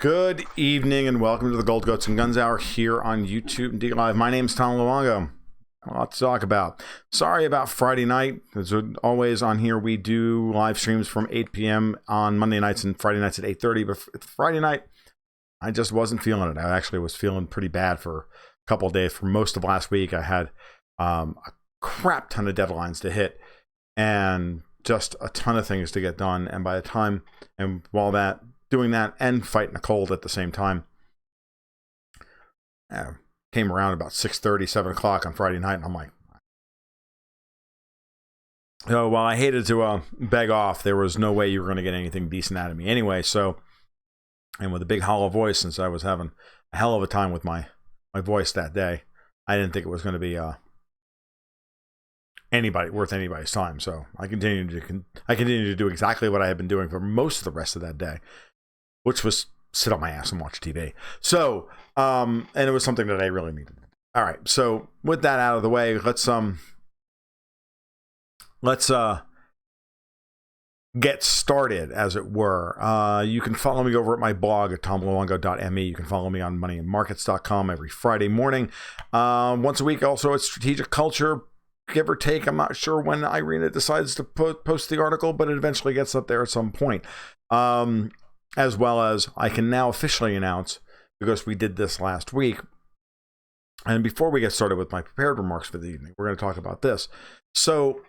Good evening and welcome to the Gold Goats and Guns Hour here on YouTube and D Live. My name is Tom Luongo. A lot to talk about. Sorry about Friday night. As always on here, we do live streams from 8 p.m. on Monday nights and Friday nights at 8:30. But Friday night, I just wasn't feeling it. I actually was feeling pretty bad for a couple of days. For most of last week, I had a crap ton of deadlines to hit and just a ton of things to get done. And by the time, and while doing that and fighting a cold at the same time, came around about 6:30, 7 o'clock on Friday night, and I'm like, while I hated to beg off, there was no way you were going to get anything decent out of me anyway. So, and with a big hollow voice, since I was having a hell of a time with my voice that day, I didn't think it was going to be worth anybody's time. So I continued to do exactly what I had been doing for most of the rest of that day, which was sit on my ass and watch TV. So, and it was something that I really needed. All right. So with that out of the way, let's get started, as it were. You can follow me over at my blog at tomluongo.me. You can follow me on moneyandmarkets.com every Friday morning. Once a week, also at Strategic Culture, give or take. I'm not sure when Irina decides to post the article, but it eventually gets up there at some point. As well as I can now officially announce, because we did this last week, and before we get started with my prepared remarks for the evening, we're going to talk about this. So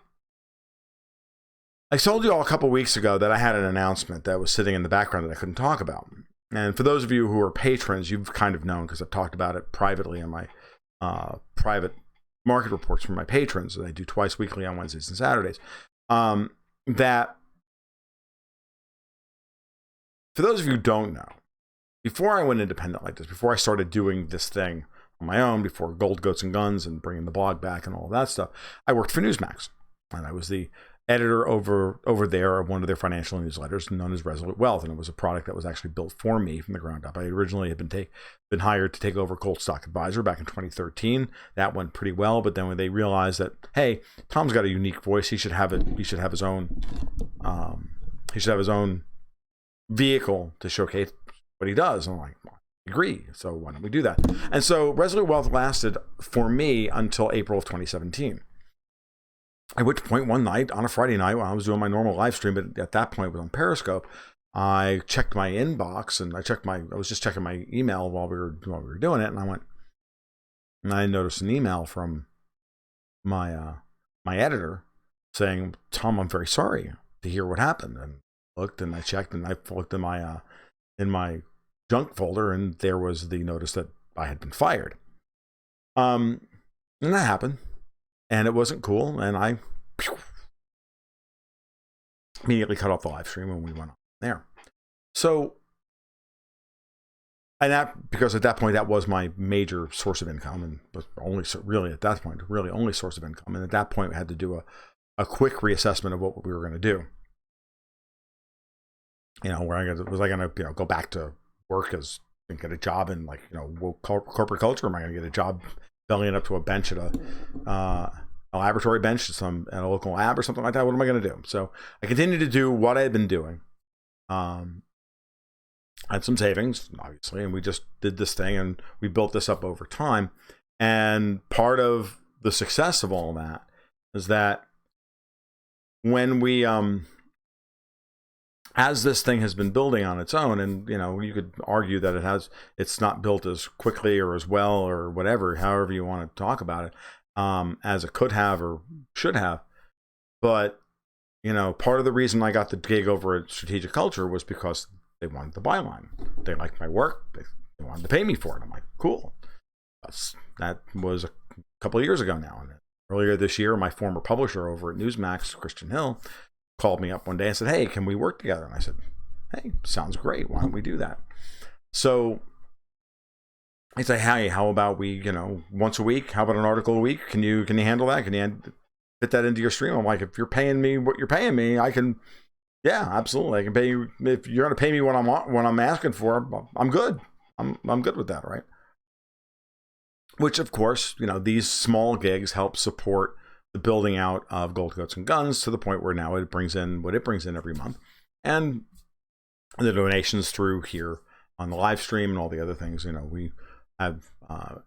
I told you all a couple weeks ago that I had an announcement that was sitting in the background that I couldn't talk about. And for those of you who are patrons, you've kind of known, because I've talked about it privately in my private market reports from my patrons that I do twice weekly on Wednesdays and Saturdays, that for those of you who don't know, before I went independent like this, before I started doing this thing on my own, before Gold, Goats, and Guns and bringing the blog back and all of that stuff, I worked for Newsmax. And I was the editor over there of one of their financial newsletters known as Resolute Wealth. And it was a product that was actually built for me from the ground up. I originally had been hired to take over Gold Stock Advisor back in 2013. That went pretty well. But then when they realized that, hey, Tom's got a unique voice, he should have his own vehicle to showcase what he does. I'm like, well, I agree. So why don't we do that? And so Resolute Wealth lasted for me until April of 2017. At which point, one night on a Friday night, when I was doing my normal live stream, but at that point it was on Periscope, I checked my inbox and I was just checking my email while we were doing it, and I noticed an email from my editor saying, "Tom, I'm very sorry to hear what happened." And looked and I checked and I looked in my junk folder, and there was the notice that I had been fired. And that happened, and it wasn't cool, and I immediately cut off the live stream when we went on there. So, and that, because at that point that was my major source of income, and was only source of income. And at that point we had to do a quick reassessment of what we were going to do. Was I going to go back to work and get a job in corporate culture? Am I going to get a job bellying up to a bench at a laboratory bench at a local lab or something like that? What am I going to do? So I continued to do what I had been doing. I had some savings, obviously, and we just did this thing and we built this up over time. And part of the success of all that is that when we as this thing has been building on its own, and you could argue that it's not built as quickly or as well or whatever, however you want to talk about it, as it could have or should have. But part of the reason I got the gig over at Strategic Culture was because they wanted the byline. They liked my work. They wanted to pay me for it. I'm like, cool. That was a couple of years ago now. And earlier this year, my former publisher over at Newsmax, Christian Hill, called me up one day and said, "Hey, can we work together?" And I said, "Hey, sounds great. Why don't we do that?" So I say, "Hey, how about we, once a week? How about an article a week? Can you handle that? Can you fit that into your stream?" I'm like, "If you're paying me what you're paying me, I can. Yeah, absolutely. I can pay you. If you're going to pay me what I'm asking for, I'm good. I'm good with that, right?" Which, of course, these small gigs help support the building out of Gold, Goats, and Guns to the point where now it brings in what it brings in every month. And the donations through here on the live stream and all the other things. We have,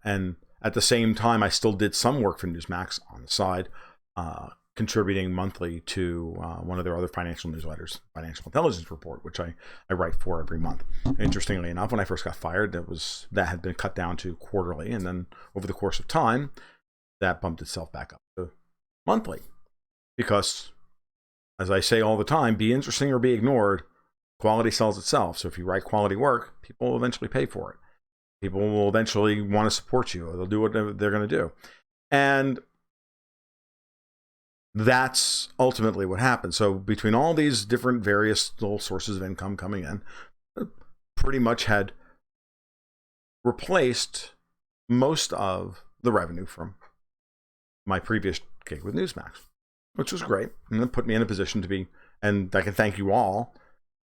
and at the same time, I still did some work for Newsmax on the side, contributing monthly to one of their other financial newsletters, Financial Intelligence Report, which I write for every month. Interestingly enough, when I first got fired, that had been cut down to quarterly, and then over the course of time, that bumped itself back up to monthly. Because, as I say all the time, be interesting or be ignored, quality sells itself. So if you write quality work, people will eventually pay for it. People will eventually want to support you, or they'll do what they're going to do. And that's ultimately what happened. So between all these different various little sources of income coming in, pretty much had replaced most of the revenue from my previous gig with Newsmax, which was great. And it put me in a position to be, and I can thank you all,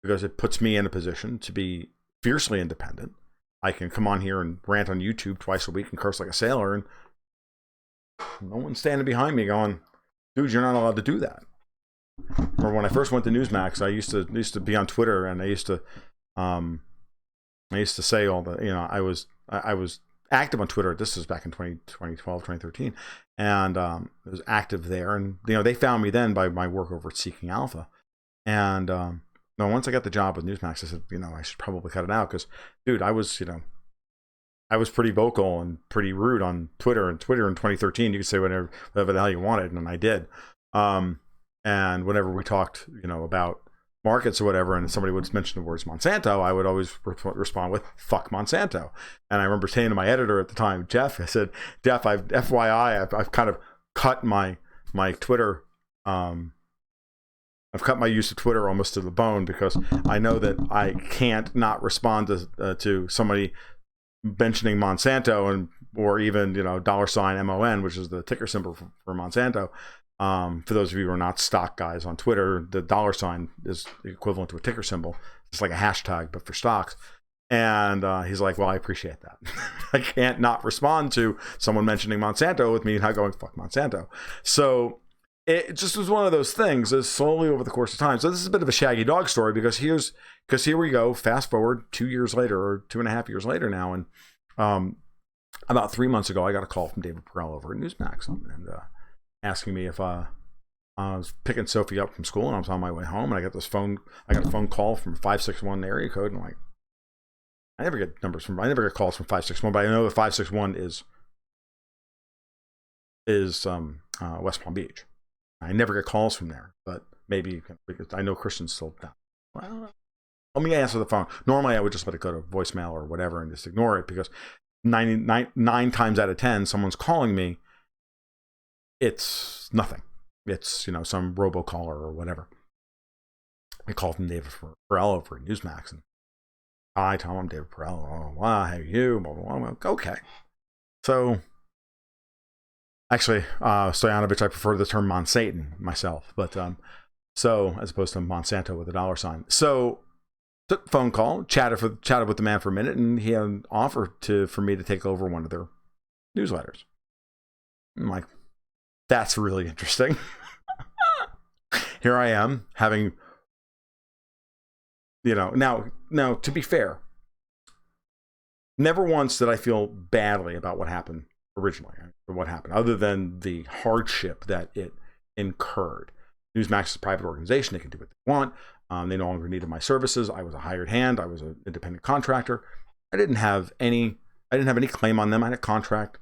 because it puts me in a position to be fiercely independent. I can come on here and rant on YouTube twice a week and curse like a sailor, and no one's standing behind me going, dude, you're not allowed to do that. Or when I first went to Newsmax, I used to be on Twitter, and I used to say all the, I was active on Twitter. This was back in 2012, 2013, and I was active there. And they found me then by my work over at Seeking Alpha. And once I got the job with Newsmax, I said, I should probably cut it out, because, dude, I was pretty vocal and pretty rude on Twitter. And Twitter in 2013, you could say whatever the hell you wanted, and I did. And whenever we talked, about markets or whatever, and somebody would mention the words Monsanto, I would always respond with "fuck Monsanto." And I remember saying to my editor at the time, Jeff, I said, "Jeff, FYI, I've kind of cut my Twitter. I've cut my use of Twitter almost to the bone, because I know that I can't not respond to somebody mentioning Monsanto or even $MON, which is the ticker symbol for Monsanto. For those of you who are not stock guys on Twitter, the $ is equivalent to a ticker symbol. It's like a hashtag, but for stocks. And he's like, well, I appreciate that. I can't not respond to someone mentioning Monsanto with me not going, fuck Monsanto. So it just was one of those things, is slowly over the course of time. So this is a bit of a shaggy dog story, because here we go, fast forward 2 years later, or 2.5 years later now. And about 3 months ago, I got a call from David Perel over at Newsmax, and asking me if I was picking Sophie up from school, and I was on my way home, and I got a phone call from 561 area code, and I never get calls from 561, but I know that 561 is West Palm Beach. I never get calls from there, but maybe because I know Christian's still down. Well, let me answer the phone. Normally, I would just let it go to voicemail or whatever and just ignore it, because 9 times out of 10, someone's calling me, it's nothing. It's, some robocaller or whatever. I called from David Perel over at Newsmax, and hi, Tom, I'm David Perel. Oh, wow, how are you? Blah, blah, blah. Okay. So, actually, Stoyanovich, I prefer the term Monsatan myself, but so as opposed to Monsanto with a $. So, took a phone call, chatted with the man for a minute, and he had an offer for me to take over one of their newsletters. I'm like, that's really interesting. Here I am having, now to be fair, never once did I feel badly about what happened originally, or what happened, other than the hardship that it incurred. Newsmax is a private organization. They can do what they want. They no longer needed my services. I was a hired hand. I was an independent contractor. I didn't have any claim on them. I had a contract.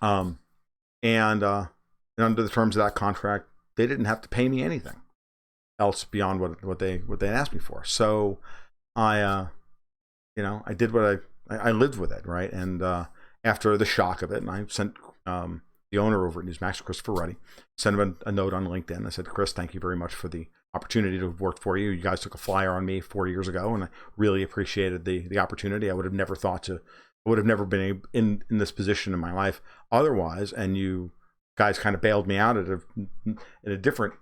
And under the terms of that contract, they didn't have to pay me anything else beyond what they asked me for. So I did what I lived with it, right? And after the shock of it, and I sent the owner over at Newsmax, Christopher Ruddy, sent him a note on LinkedIn. I said, Chris, thank you very much for the opportunity to have worked for you. You guys took a flyer on me 4 years ago, and I really appreciated the opportunity. I would have never been in this position in my life otherwise, and you guys kind of bailed me out at a different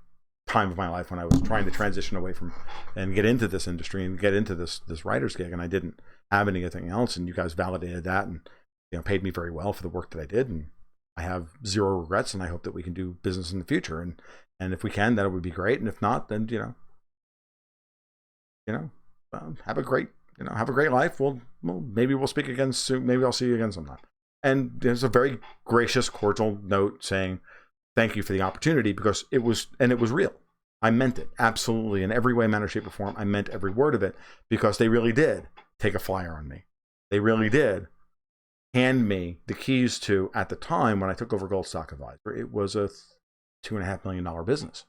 time of my life when I was trying to transition away from and get into this industry and get into this writer's gig, and I didn't have anything else, and you guys validated that and paid me very well for the work that I did, and I have zero regrets, and I hope that we can do business in the future, and if we can, that would be great, and if not, then have a great have a great life. Maybe we'll speak again soon. Maybe I'll see you again sometime. And there's a very gracious, cordial note saying, thank you for the opportunity, because it was real. I meant it, absolutely, in every way, manner, shape, or form. I meant every word of it, because they really did take a flyer on me. They really did hand me the keys to, at the time when I took over Gold Stock Advisor, it was a $2.5 million business.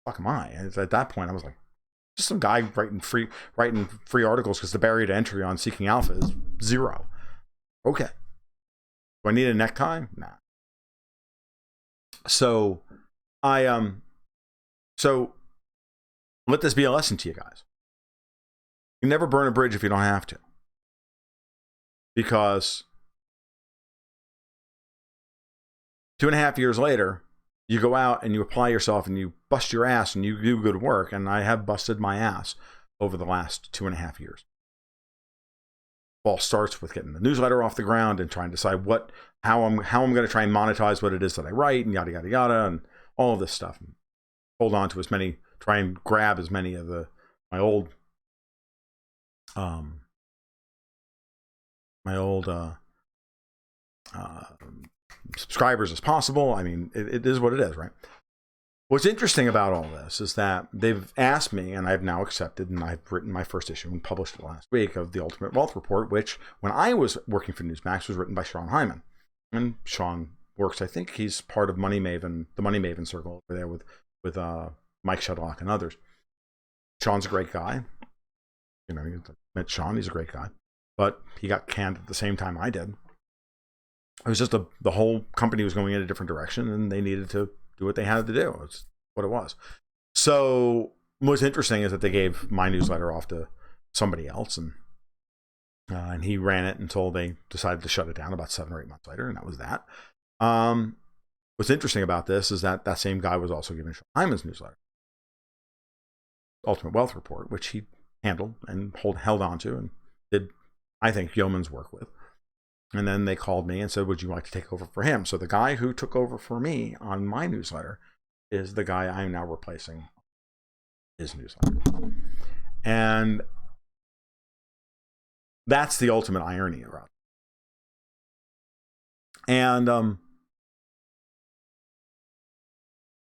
Fuck am I? And at that point, I was like, just some guy writing free articles because the barrier to entry on Seeking Alpha is 0. Okay. Do I need a necktie? Nah. So so let this be a lesson to you guys. You never burn a bridge if you don't have to. Because 2.5 years later, you go out and you apply yourself and you bust your ass and you do good work. And I have busted my ass over the last 2.5 years. All starts with getting the newsletter off the ground and trying to decide how I'm going to try and monetize what it is that I write, and yada yada yada, and all of this stuff. And hold on to try and grab as many of my old subscribers as possible. I mean, it is what it is, right? What's interesting about all this is that they've asked me, and I've now accepted, and I've written my first issue and published it last week of the Ultimate Wealth Report, which, when I was working for Newsmax, was written by Sean Hyman. And Sean works, I think he's part of the Money Maven circle over there with Mike Shedlock and others. Sean's a great guy. You met Sean, he's a great guy. But he got canned at the same time I did. It was just the whole company was going in a different direction, and they needed to do what they had to do. It's what it was. So what's interesting is that they gave my newsletter off to somebody else, and he ran it until they decided to shut it down about 7 or 8 months later, and that was that. What's interesting about this is that same guy was also given Sean Hyman's newsletter, Ultimate Wealth Report, which he handled and held on to and did, I think, yeoman's work with. And then they called me and said, would you like to take over for him? So the guy who took over for me on my newsletter is the guy I'm now replacing his newsletter. And that's the ultimate irony around it. And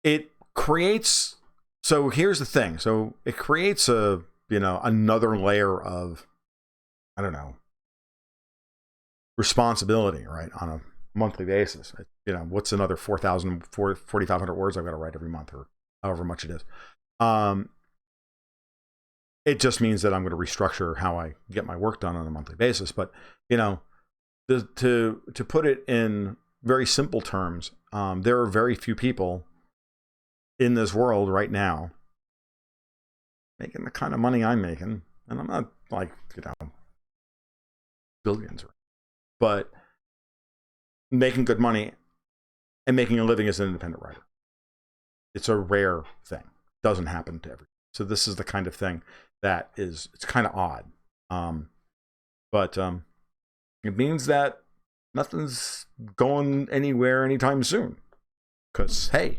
it creates, so here's the thing. So it creates another layer of, I don't know, responsibility, right, on a monthly basis. What's another 4,500 words I've got to write every month, or however much it is. It just means that I'm going to restructure how I get my work done on a monthly basis. But to put it in very simple terms, there are very few people in this world right now making the kind of money I'm making, and I'm not like billions, but making good money and making a living as an independent writer. It's a rare thing. Doesn't happen to everyone. So this is the kind of thing that it's kind of odd. But it means that nothing's going anywhere anytime soon. Because, hey,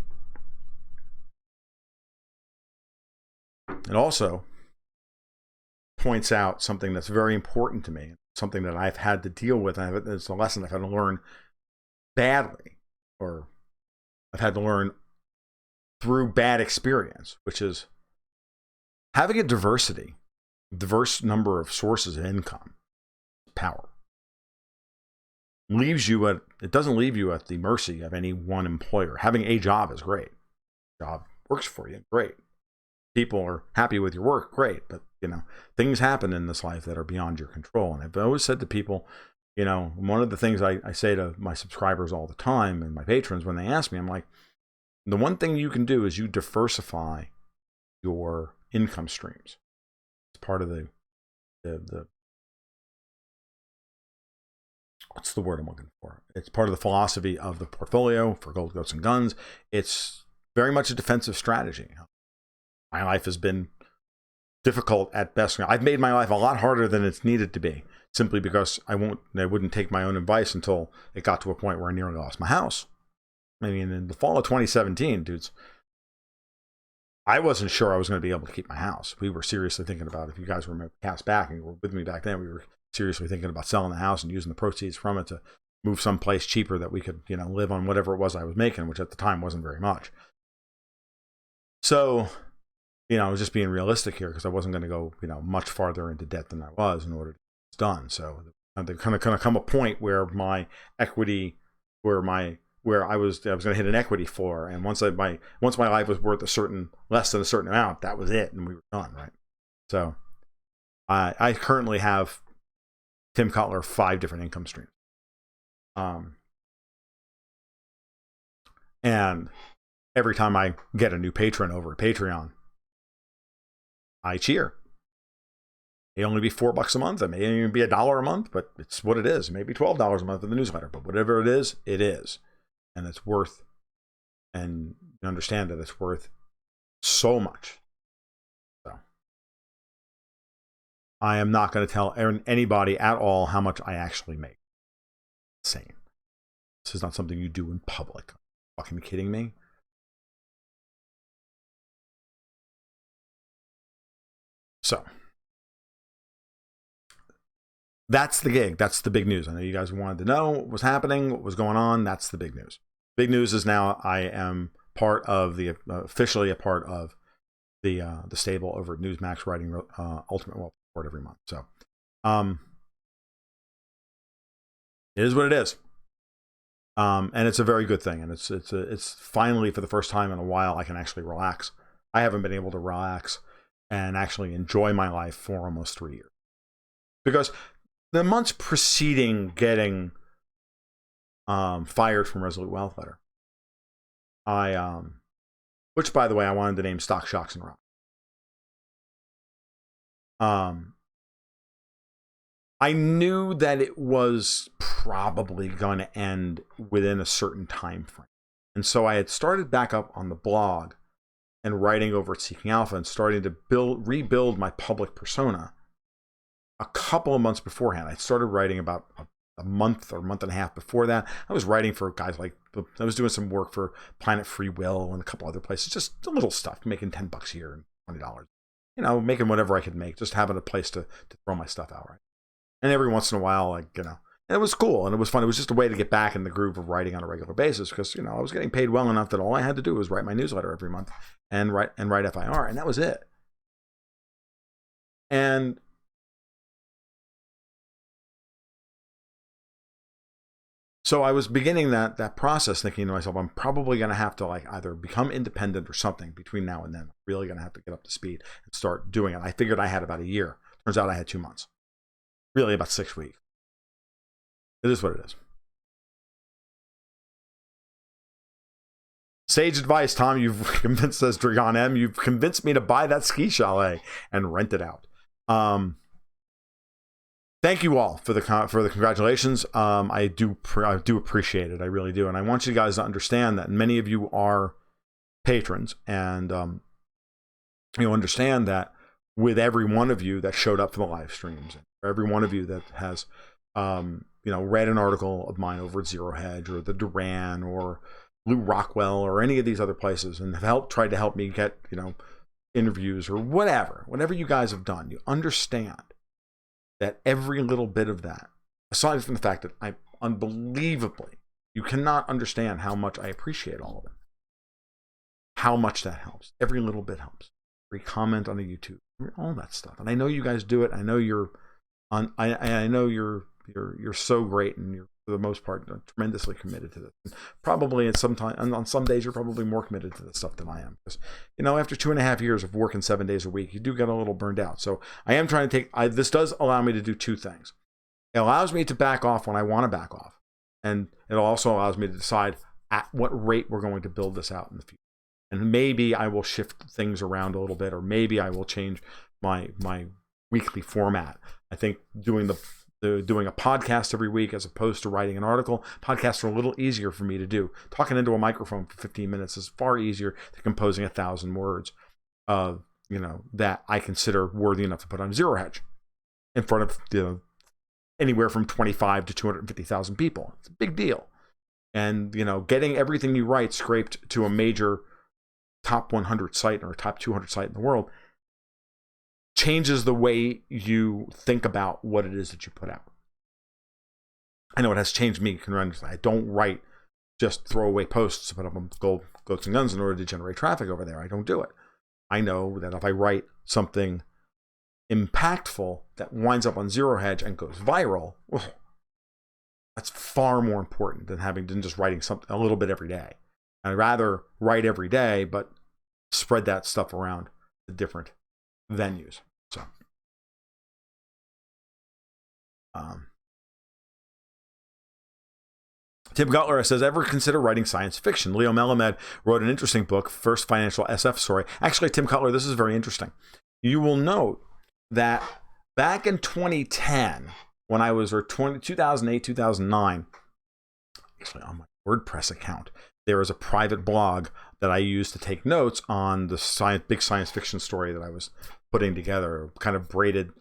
it also points out something that's very important to me, something that I've had to deal with. It's a lesson I've had to learn badly, or I've had to learn through bad experience, which is having a diverse number of sources of income, power. It doesn't leave you at the mercy of any one employer. Having a job is great. Job works for you, great. People are happy with your work, great. But things happen in this life that are beyond your control. And I've always said to people, one of the things I say to my subscribers all the time and my patrons when they ask me, I'm like, the one thing you can do is you diversify your income streams. It's part of the what's the word I'm looking for? It's part of the philosophy of the portfolio for Gold, Goats, and Guns. It's very much a defensive strategy. My life has been difficult at best. I've made my life a lot harder than it's needed to be, simply because I wouldn't take my own advice until it got to a point where I nearly lost my house. I mean, in the fall of 2017, dudes, I wasn't sure I was going to be able to keep my house. We were seriously thinking about, if you guys were cast back and you were with me back then, we were seriously thinking about selling the house and using the proceeds from it to move someplace cheaper that we could, live on whatever it was I was making, which at the time wasn't very much. So, I was just being realistic here because I wasn't going to go, much farther into debt than I was in order to get this done. So there kind of come a point where my equity, where I was going to hit an equity floor, and once my life was worth less than a certain amount, that was it, and we were done, right? So I currently have, Tim Cutler, 5 different income streams, and every time I get a new patron over at Patreon, I cheer. It may only be $4 a month. It may even be $1 a month, but it's what it is. It may be $12 a month in the newsletter, but whatever it is, and it's worth. And you understand that it's worth so much. So I am not going to tell anybody at all how much I actually make. Insane. This is not something you do in public. Are you fucking kidding me? So that's the gig. That's the big news. I know you guys wanted to know what was happening, what was going on. That's the big news. Big news is now I am officially a part of the stable over at Newsmax, writing Ultimate Wealth Report every month. So it is what it is. And it's a very good thing. And it's finally, for the first time in a while, I can actually relax. I haven't been able to relax and actually enjoy my life for almost 3 years. Because the months preceding getting fired from Resolute Wealth Letter, which, by the way, I wanted to name Stock, Shocks, and Rock. I knew that it was probably going to end within a certain time frame. And so I had started back up on the blog and writing over at Seeking Alpha and starting to rebuild my public persona a couple of months beforehand. I started writing about a month or month and a half before that. I was writing for guys like, I was doing some work for Planet Free Will and a couple other places, just a little stuff, making $10 a year and $20, making whatever I could make, just having a place to throw my stuff out, right? And every once in a while, and it was cool and it was fun. It was just a way to get back in the groove of writing on a regular basis because, I was getting paid well enough that all I had to do was write my newsletter every month and write FIR, and that was it. And so I was beginning that process, thinking to myself, I'm probably going to have to either become independent or something between now and then. I'm really going to have to get up to speed and start doing it. I figured I had about a year. Turns out I had 2 months. Really about 6 weeks. It is what it is. Sage advice, Tom. You've convinced us, Dragon M. You've convinced me to buy that ski chalet and rent it out. Thank you all for the congratulations. I do appreciate it. I really do, and I want you guys to understand that many of you are patrons, and you'll understand that with every one of you that showed up for the live streams, and for every one of you that has read an article of mine over at Zero Hedge or the Duran or Lou Rockwell or any of these other places, and have tried to help me get interviews or whatever you guys have done, you understand that every little bit of that, aside from the fact that I unbelievably, you cannot understand how much I appreciate all of it, how much that helps. Every little bit helps. Every comment on a YouTube, all that stuff. And I know you guys do it. I know you're so great, and you're, for the most part, tremendously committed to this. And probably on some days, you're probably more committed to this stuff than I am. Because, after 2.5 years of working 7 days a week, you do get a little burned out. So I am trying to this does allow me to do 2 things. It allows me to back off when I want to back off. And it also allows me to decide at what rate we're going to build this out in the future. And maybe I will shift things around a little bit, or maybe I will change my weekly format. I think doing a podcast every week as opposed to writing an article. Podcasts are a little easier for me to do. Talking into a microphone for 15 minutes is far easier than composing 1,000 words that I consider worthy enough to put on Zero Hedge in front of anywhere from 25 to 250,000 people. It's a big deal. And getting everything you write scraped to a major top 100 site or a top 200 site in the world, changes the way you think about what it is that you put out. I know it has changed me tremendously. I don't write just throwaway posts to put up on Goats and Guns in order to generate traffic over there. I don't do it. I know that if I write something impactful that winds up on Zero Hedge and goes viral, that's far more important than just writing something a little bit every day. I'd rather write every day, but spread that stuff around the different venues. So, Tim Gutler says, ever consider writing science fiction? Leo Melamed wrote an interesting book, First Financial SF Story. Actually, Tim Cutler, this is very interesting. You will note that back in 2010, when I was, or 2008, 2009, actually on my WordPress account, there was a private blog that I used to take notes on the big science fiction story that I was putting together, kind of braided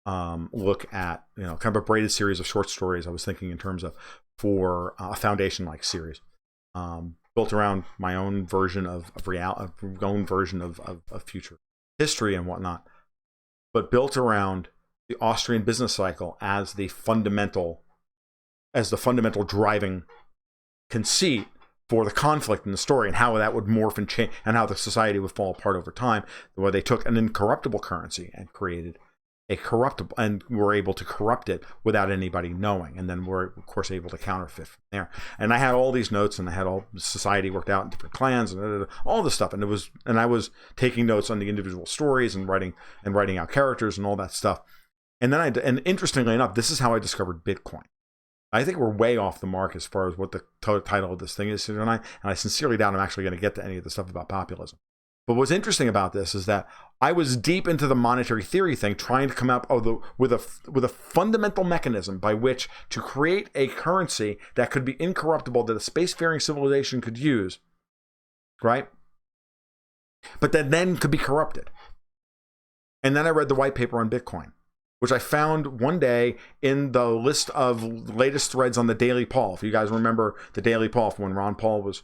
look at, kind of a braided series of short stories I was thinking in terms of for a foundation-like series, built around my own version of future history and whatnot, but built around the Austrian business cycle as the fundamental driving conceit for the conflict in the story, and how that would morph and change, and how the society would fall apart over time, where they took an incorruptible currency and created a corruptible, and were able to corrupt it without anybody knowing, and then were of course able to counterfeit from there. And I had all these notes, and I had all society worked out in different clans and all this stuff, and I was taking notes on the individual stories and writing out characters and all that stuff. And then and interestingly enough, this is how I discovered Bitcoin. I think we're way off the mark as far as what the title of this thing is, and I sincerely doubt I'm actually going to get to any of the stuff about populism. But what's interesting about this is that I was deep into the monetary theory thing, trying to come up with a fundamental mechanism by which to create a currency that could be incorruptible, that a spacefaring civilization could use, right? But that then could be corrupted. And then I read the white paper on Bitcoin, which I found one day in the list of latest threads on the Daily Paul. If you guys remember the Daily Paul from when Ron Paul was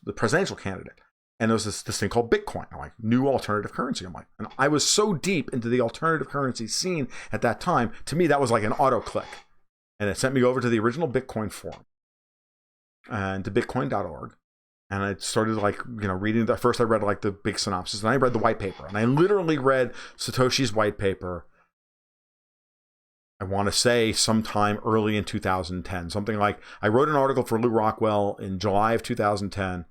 the presidential candidate. And there was this thing called Bitcoin. I'm like, new alternative currency. I'm like, and I was so deep into the alternative currency scene at that time, to me, that was like an auto click. And it sent me over to the original Bitcoin forum and to bitcoin.org. And I started reading that. First I read like the big synopsis, and I read the white paper. And I literally read Satoshi's white paper, I want to say sometime early in 2010. Something like, I wrote an article for Lou Rockwell in July of 2010,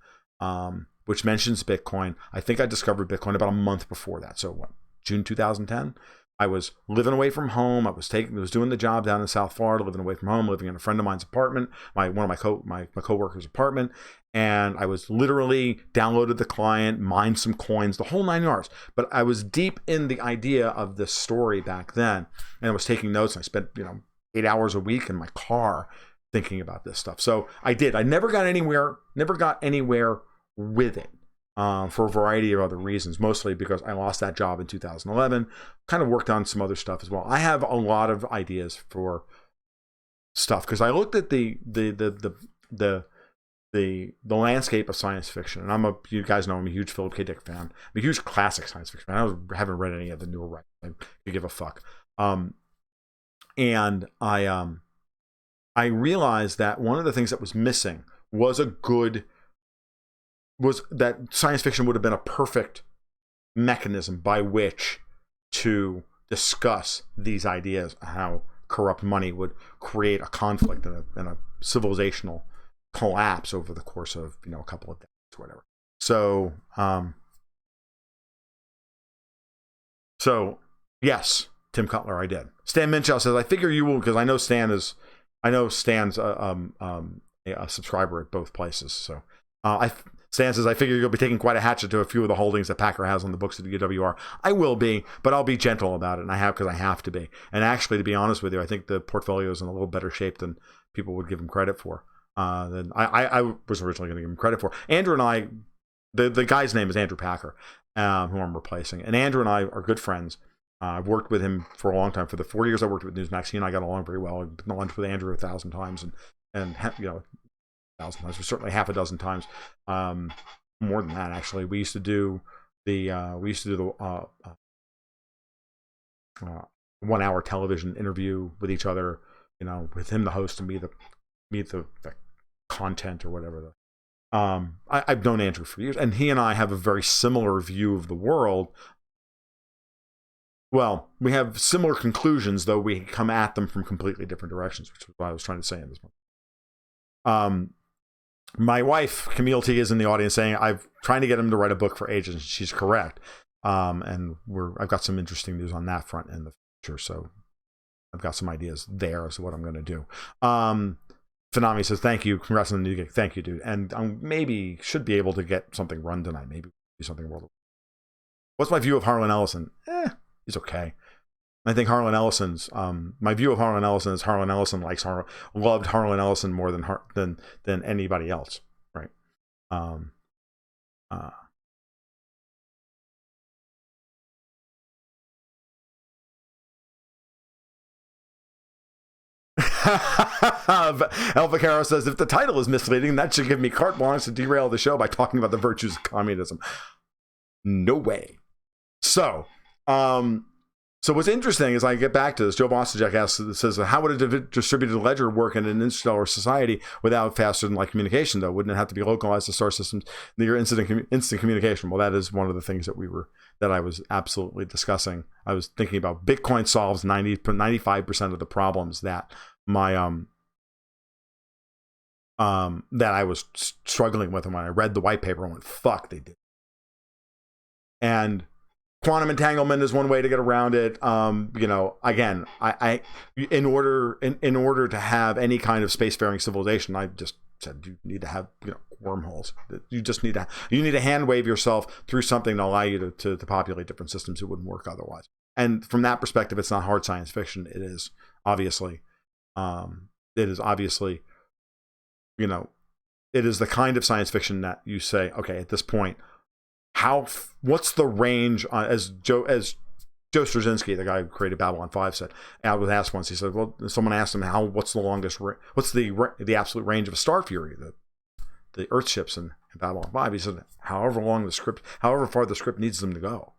which mentions Bitcoin. I think I discovered Bitcoin about a month before that. So what, June 2010? I was living away from home. I was doing the job down in South Florida, living away from home, living in a friend of mine's apartment, one of my coworker's apartment. And I was literally downloaded the client, mined some coins, the whole 9 yards. But I was deep in the idea of this story back then. And I was taking notes, and I spent, 8 hours a week in my car thinking about this stuff. So I did. I never got anywhere with it for a variety of other reasons, mostly because I lost that job in 2011, kind of worked on some other stuff as well. I have a lot of ideas for stuff because I looked at the landscape of science fiction, and you guys know I'm a huge Philip K. Dick fan. I'm a huge classic science fiction fan. I haven't read any of the newer writers. I could give a fuck. And I realized that one of the things that was missing was that science fiction would have been a perfect mechanism by which to discuss these ideas, how corrupt money would create a conflict and a civilizational collapse over the course of a couple of decades or whatever. So yes, Tim Cutler, I did. Stan Minchow says, I figure you will, because I know Stan's a subscriber at both places. So Stan says, I figure you'll be taking quite a hatchet to a few of the holdings that Packer has on the books of the UWR. I will be, but I'll be gentle about it, and I have, because I have to be. And actually, to be honest with you, I think the portfolio is in a little better shape than people would give him credit for. Than I was originally going to give him credit for. Andrew and I, the guy's name is Andrew Packer, who I'm replacing. And Andrew and I are good friends. I've worked with him for a long time. For the 4 years I worked with Newsmax, he and I got along very well. I've been to lunch with Andrew 1,000 times, and 1,000 times, or certainly half a dozen times. more than that, actually. We used to do the 1 hour television interview with each other, with him the host and me the content or whatever. I've known Andrew for years, and he and I have a very similar view of the world. Well, we have similar conclusions, though we come at them from completely different directions, which is what I was trying to say in this one. My wife, Camille T, is in the audience saying, I'm trying to get him to write a book for ages, and she's correct. And I've got some interesting news on that front in the future, so I've got some ideas there as to what I'm going to do. Phenami says, thank you, congrats on the new gig. Thank you, dude. And maybe should be able to get something run tonight, maybe do something world. What's my view of Harlan Ellison? He's okay. I think Harlan Ellison's my view of Harlan Ellison is Harlan Ellison loved Harlan Ellison more than anybody else, right? Alpha Caro says, if the title is misleading, that should give me carte blanche to derail the show by talking about the virtues of communism. No way. So what's interesting is I get back to this. Joe Bostojek says, how would a distributed ledger work in an interstellar society without faster than light communication, though? Wouldn't it have to be localized to star systems near instant communication? Well, that is one of the things that I was absolutely discussing. I was thinking about Bitcoin solves 95% of the problems that my that I was struggling with, and when I read the white paper, I went, fuck, they did. And quantum entanglement is one way to get around it. Again, I in order to have any kind of spacefaring civilization, I just said you need to have wormholes. You need to hand wave yourself through something to allow you to populate different systems. It wouldn't work otherwise. And from that perspective, it's not hard science fiction. It is obviously, it is the kind of science fiction that you say, okay, at this point, what's the range as Joe Straczynski, the guy who created Babylon 5, said. I was asked once, he said, well, someone asked him what's the absolute range of a Star Fury, the Earth ships in Babylon 5. He said, however far the script needs them to go.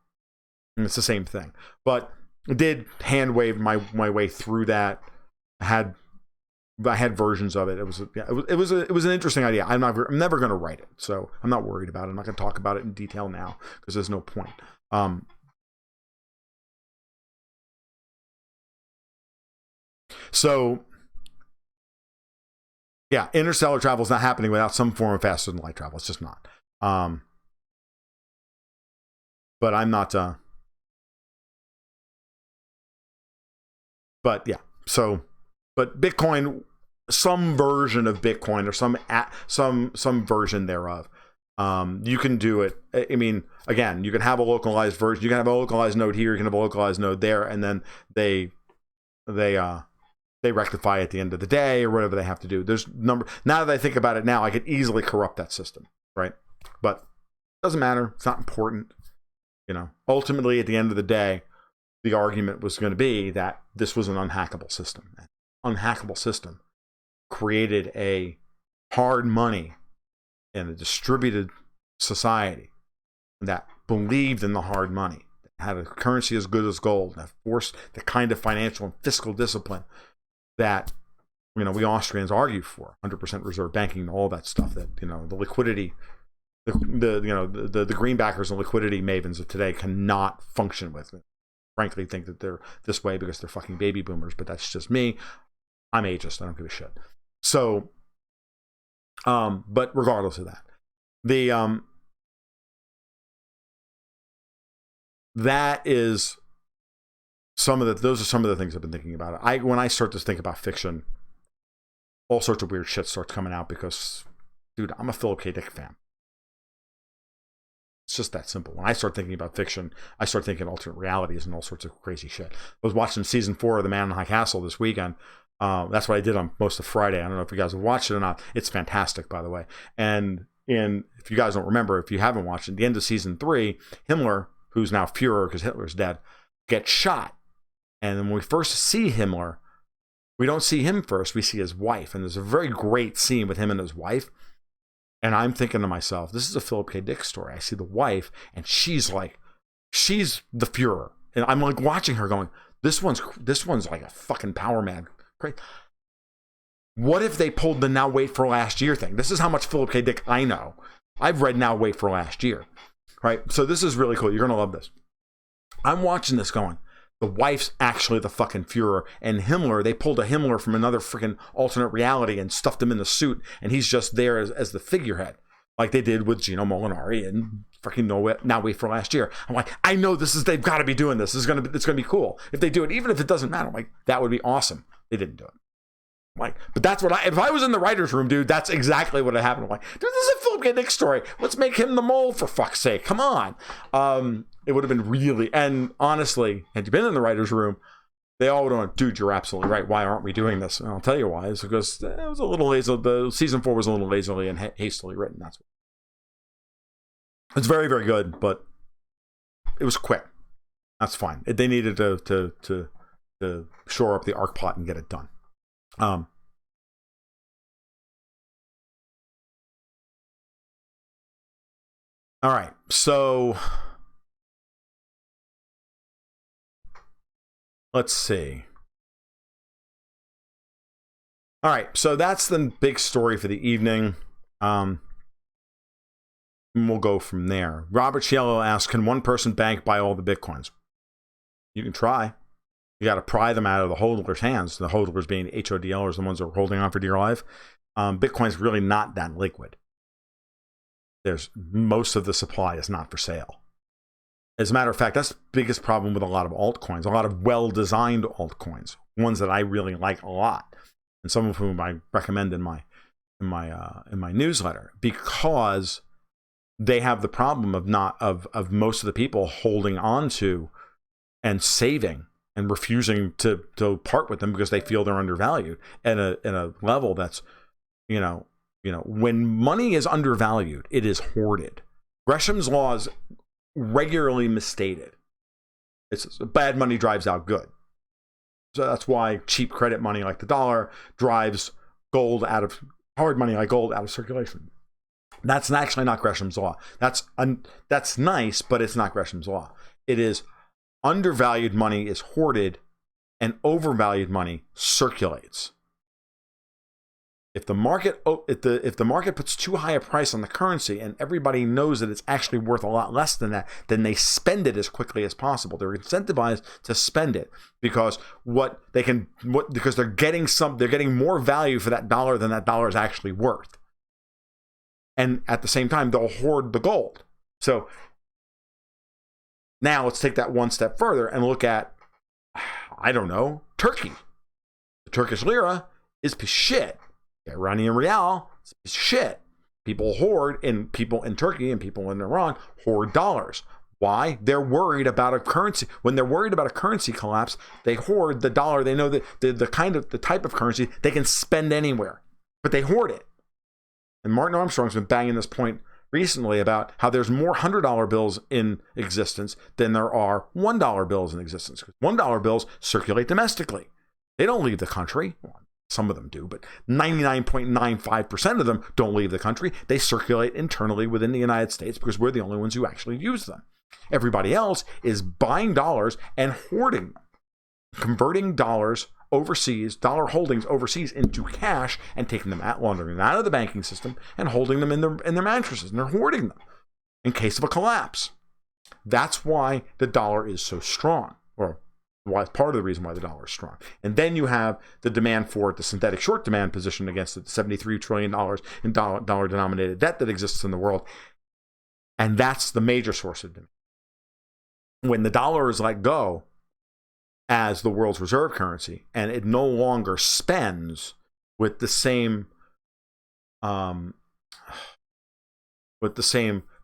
And it's the same thing. But I did hand wave my way through that. I had versions of it. It was an interesting idea. I'm never going to write it, so I'm not worried about it. I'm not going to talk about it in detail now because there's no point. So yeah, interstellar travel is not happening without some form of faster than light travel. It's just not. But I'm not. But yeah. So, but Bitcoin, some version of Bitcoin or some version thereof, you can do it. I mean, again, you can have a localized version. You can have a localized node here. You can have a localized node there, and then they rectify at the end of the day or whatever they have to do. Now that I think about it now, I could easily corrupt that system, right? But it doesn't matter. It's not important. Ultimately, at the end of the day, the argument was going to be that this was an unhackable system. An unhackable system created a hard money in a distributed society that believed in the hard money, that had a currency as good as gold, that forced the kind of financial and fiscal discipline that we Austrians argue for, 100% reserve banking, all that stuff. That the liquidity, the greenbackers and liquidity mavens of today cannot function with. Frankly, think that they're this way because they're fucking baby boomers, but that's just me. I'm ageist. I don't give a shit. So, but regardless of that, that is those are some of the things I've been thinking about. When I start to think about fiction, all sorts of weird shit starts coming out because, dude, I'm a Philip K. Dick fan. It's just that simple. When I start thinking about fiction, I start thinking alternate realities and all sorts of crazy shit. I was watching season 4 of The Man in High Castle this weekend. That's what I did on most of Friday. I don't know if you guys have watched it or not. It's fantastic, by the way. And if you guys don't remember, if you haven't watched it, at the end of season 3, Himmler, who's now Fuhrer because Hitler's dead, gets shot. And then when we first see Himmler, we don't see him first. We see his wife. And there's a very great scene with him and his wife And I'm thinking to myself, this is a Philip K. Dick story. I see the wife, and she's the Fuhrer. And I'm like watching her going, this one's like a fucking power man. Great. What if they pulled the now wait for last year thing? This is how much Philip K. Dick I know. I've read now wait for last year. Right? So this is really cool. You're going to love this. I'm watching this going, the wife's actually the fucking Fuhrer. And Himmler, they pulled a Himmler from another freaking alternate reality and stuffed him in the suit. And he's just there as the figurehead. Like they did with Gino Molinari and freaking Now Wait for Last Year. I'm like, I know they've got to be doing this. It's going to be cool. If they do it, even if it doesn't matter, I'm like, that would be awesome. They didn't do it. I'm like, but that's what if I was in the writer's room, dude, that's exactly what happened. I'm like, dude, this is a Philip K. Dick story. Let's make him the mole for fuck's sake. Come on. It would have been really, and honestly, had you been in the writer's room, they all would have went, dude, you're absolutely right. Why aren't we doing this? And I'll tell you why. It's because it was a little lazy. The season 4 was a little lazily and hastily written. That's what. It's very, very good, but it was quick. That's fine. They needed to shore up the arc plot and get it done. All right, so let's see. All right, so that's the big story for the evening. And we'll go from there. Robert Cielo asks, can one person bank buy all the Bitcoins? You can try. You got to pry them out of the hodlers' hands. The hodlers being HODLers, the ones that are holding on for dear life. Bitcoin's really not that liquid. Most of the supply is not for sale. As a matter of fact, that's the biggest problem with a lot of altcoins, a lot of well-designed altcoins, ones that I really like a lot, and some of whom I recommend in my newsletter, because they have the problem of most of the people holding on to and saving and refusing to part with them because they feel they're undervalued at a level that's, when money is undervalued, it is hoarded. Gresham's law is regularly misstated. It's bad money drives out good. So that's why cheap credit money like the dollar drives hard money like gold out of circulation. That's actually not Gresham's law. That's nice, but it's not Gresham's law. It is undervalued money is hoarded and overvalued money circulates. If the market puts too high a price on the currency and everybody knows that it's actually worth a lot less than that, then they spend it as quickly as possible. They're incentivized to spend it because because they're getting more value for that dollar than that dollar is actually worth. And at the same time, they'll hoard the gold. So now let's take that one step further and look at, I don't know, Turkey. The Turkish lira is shit. The Iranian rial is shit. People hoard, and people in Turkey and people in Iran hoard dollars. Why? They're worried about a currency. When they're worried about a currency collapse, they hoard the dollar. They know that the type of currency they can spend anywhere, but they hoard it. And Martin Armstrong's been banging this point recently about how there's more $100 bills in existence than there are $1 bills in existence. $1 bills circulate domestically. They don't leave the country. Well, some of them do, but 99.95% of them don't leave the country. They circulate internally within the United States because we're the only ones who actually use them. Everybody else is buying dollars and hoarding them, converting dollars overseas, dollar holdings overseas into cash and taking them out, laundering them out of the banking system and holding them in their mattresses, and they're hoarding them in case of a collapse. That's why the dollar is so strong, or why part of the reason why the dollar is strong. And then you have the demand for it, the synthetic short demand position against the $73 trillion in dollar denominated debt that exists in the world. And that's the major source of demand. When the dollar is let go as the world's reserve currency and it no longer spends with the same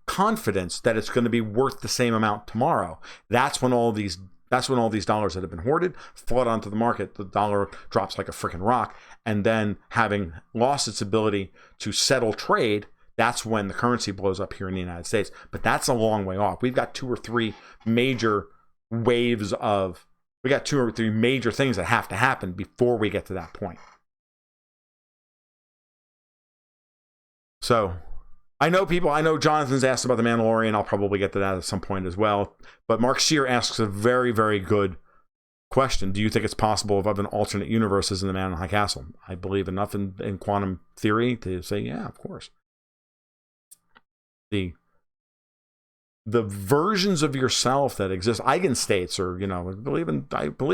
confidence that it's going to be worth the same amount tomorrow, that's when all these dollars that have been hoarded flood onto the market. The dollar drops like a freaking rock, and then having lost its ability to settle trade, that's when the currency blows up here in the United States. But that's a long way off. We've got two or three major things that have to happen before we get to that point. So I know Jonathan's asked about The Mandalorian. I'll probably get to that at some point as well. But Mark Scheer asks a very, very good question. Do you think it's possible of an alternate universes in The Man in the High Castle? I believe enough in quantum theory to say, yeah, of course. The versions of yourself that exist, eigenstates, or, I believe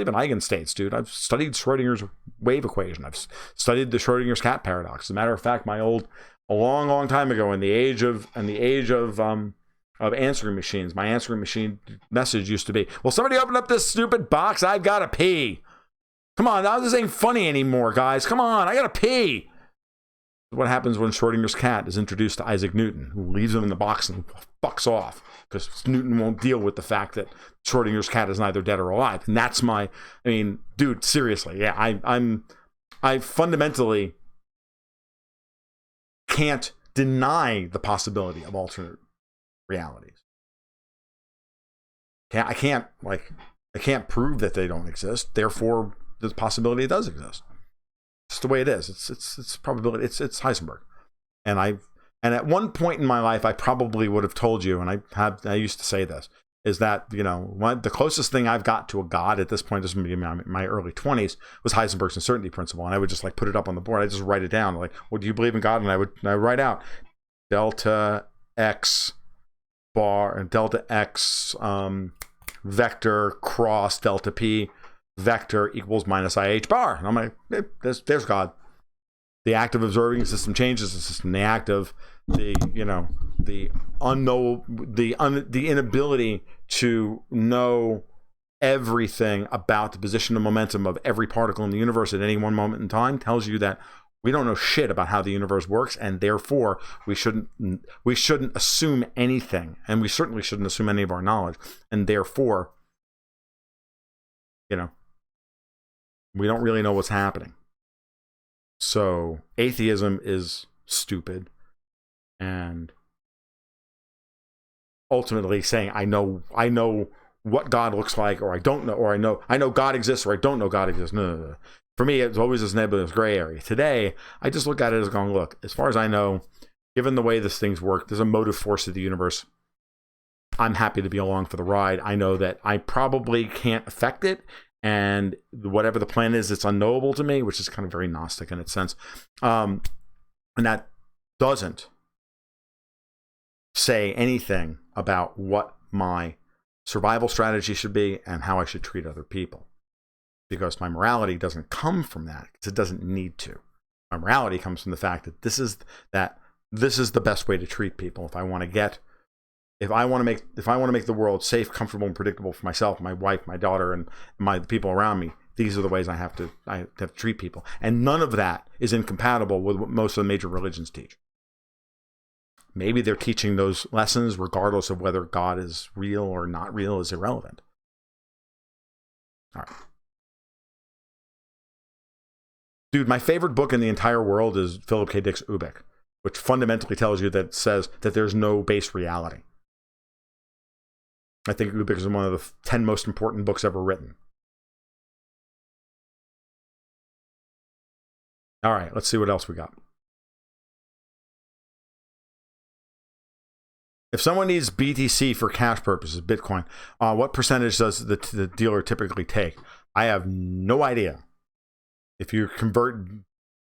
in eigenstates, dude. I've studied Schrodinger's wave equation. I've studied the Schrodinger's cat paradox. As a matter of fact, a long time ago, in the age of answering machines, my answering machine message used to be, "Will somebody open up this stupid box? I've got to pee." Come on, now this ain't funny anymore, guys. Come on, I got to pee. What happens when Schrodinger's cat is introduced to Isaac Newton, who leaves him in the box and fucks off because Newton won't deal with the fact that Schrodinger's cat is neither dead or alive. And that's dude, seriously, yeah, I fundamentally can't deny the possibility of alternate realities. I can't prove that they don't exist. Therefore, the possibility does exist. It's the way it is. It's probability. It's Heisenberg. And at one point in my life, I probably would have told you, and I used to say this, is that, the closest thing I've got to a God at this point, this would be my early 20s, was Heisenberg's uncertainty principle. And I would just put it up on the board. I just write it down. Well, do you believe in God? And I would write out delta X bar and delta X vector cross delta P vector equals minus IH bar. And I'm like, there's God. The act of observing a system changes the system. The act of the inability to know everything about the position and momentum of every particle in the universe at any one moment in time tells you that we don't know shit about how the universe works, and therefore we shouldn't assume anything, and we certainly shouldn't assume any of our knowledge, and therefore, we don't really know what's happening. So atheism is stupid, and ultimately saying I know what God looks like, or I don't know, or I know God exists, or I don't know God exists. No. For me, it's always this nebulous gray area. Today, I just look at it as going, look, as far as I know, given the way these things work, there's a motive force of the universe. I'm happy to be along for the ride. I know that I probably can't affect it, and whatever the plan is, it's unknowable to me, which is kind of very Gnostic in its sense. And that doesn't say anything about what my survival strategy should be and how I should treat other people. Because my morality doesn't come from that, because it doesn't need to. My morality comes from the fact that this is the best way to treat people. If I want to make the world safe, comfortable, and predictable for myself, my wife, my daughter, and the people around me, these are the ways I have to treat people. And none of that is incompatible with what most of the major religions teach. Maybe they're teaching those lessons regardless of whether God is real or not real is irrelevant. All right. Dude, my favorite book in the entire world is Philip K. Dick's Ubik, which fundamentally tells you that says that there's no base reality. I think Ubik is one of the 10 most important books ever written. All right, let's see what else we got. If someone needs BTC for cash purposes, Bitcoin, what percentage does the dealer typically take? I have no idea. If you convert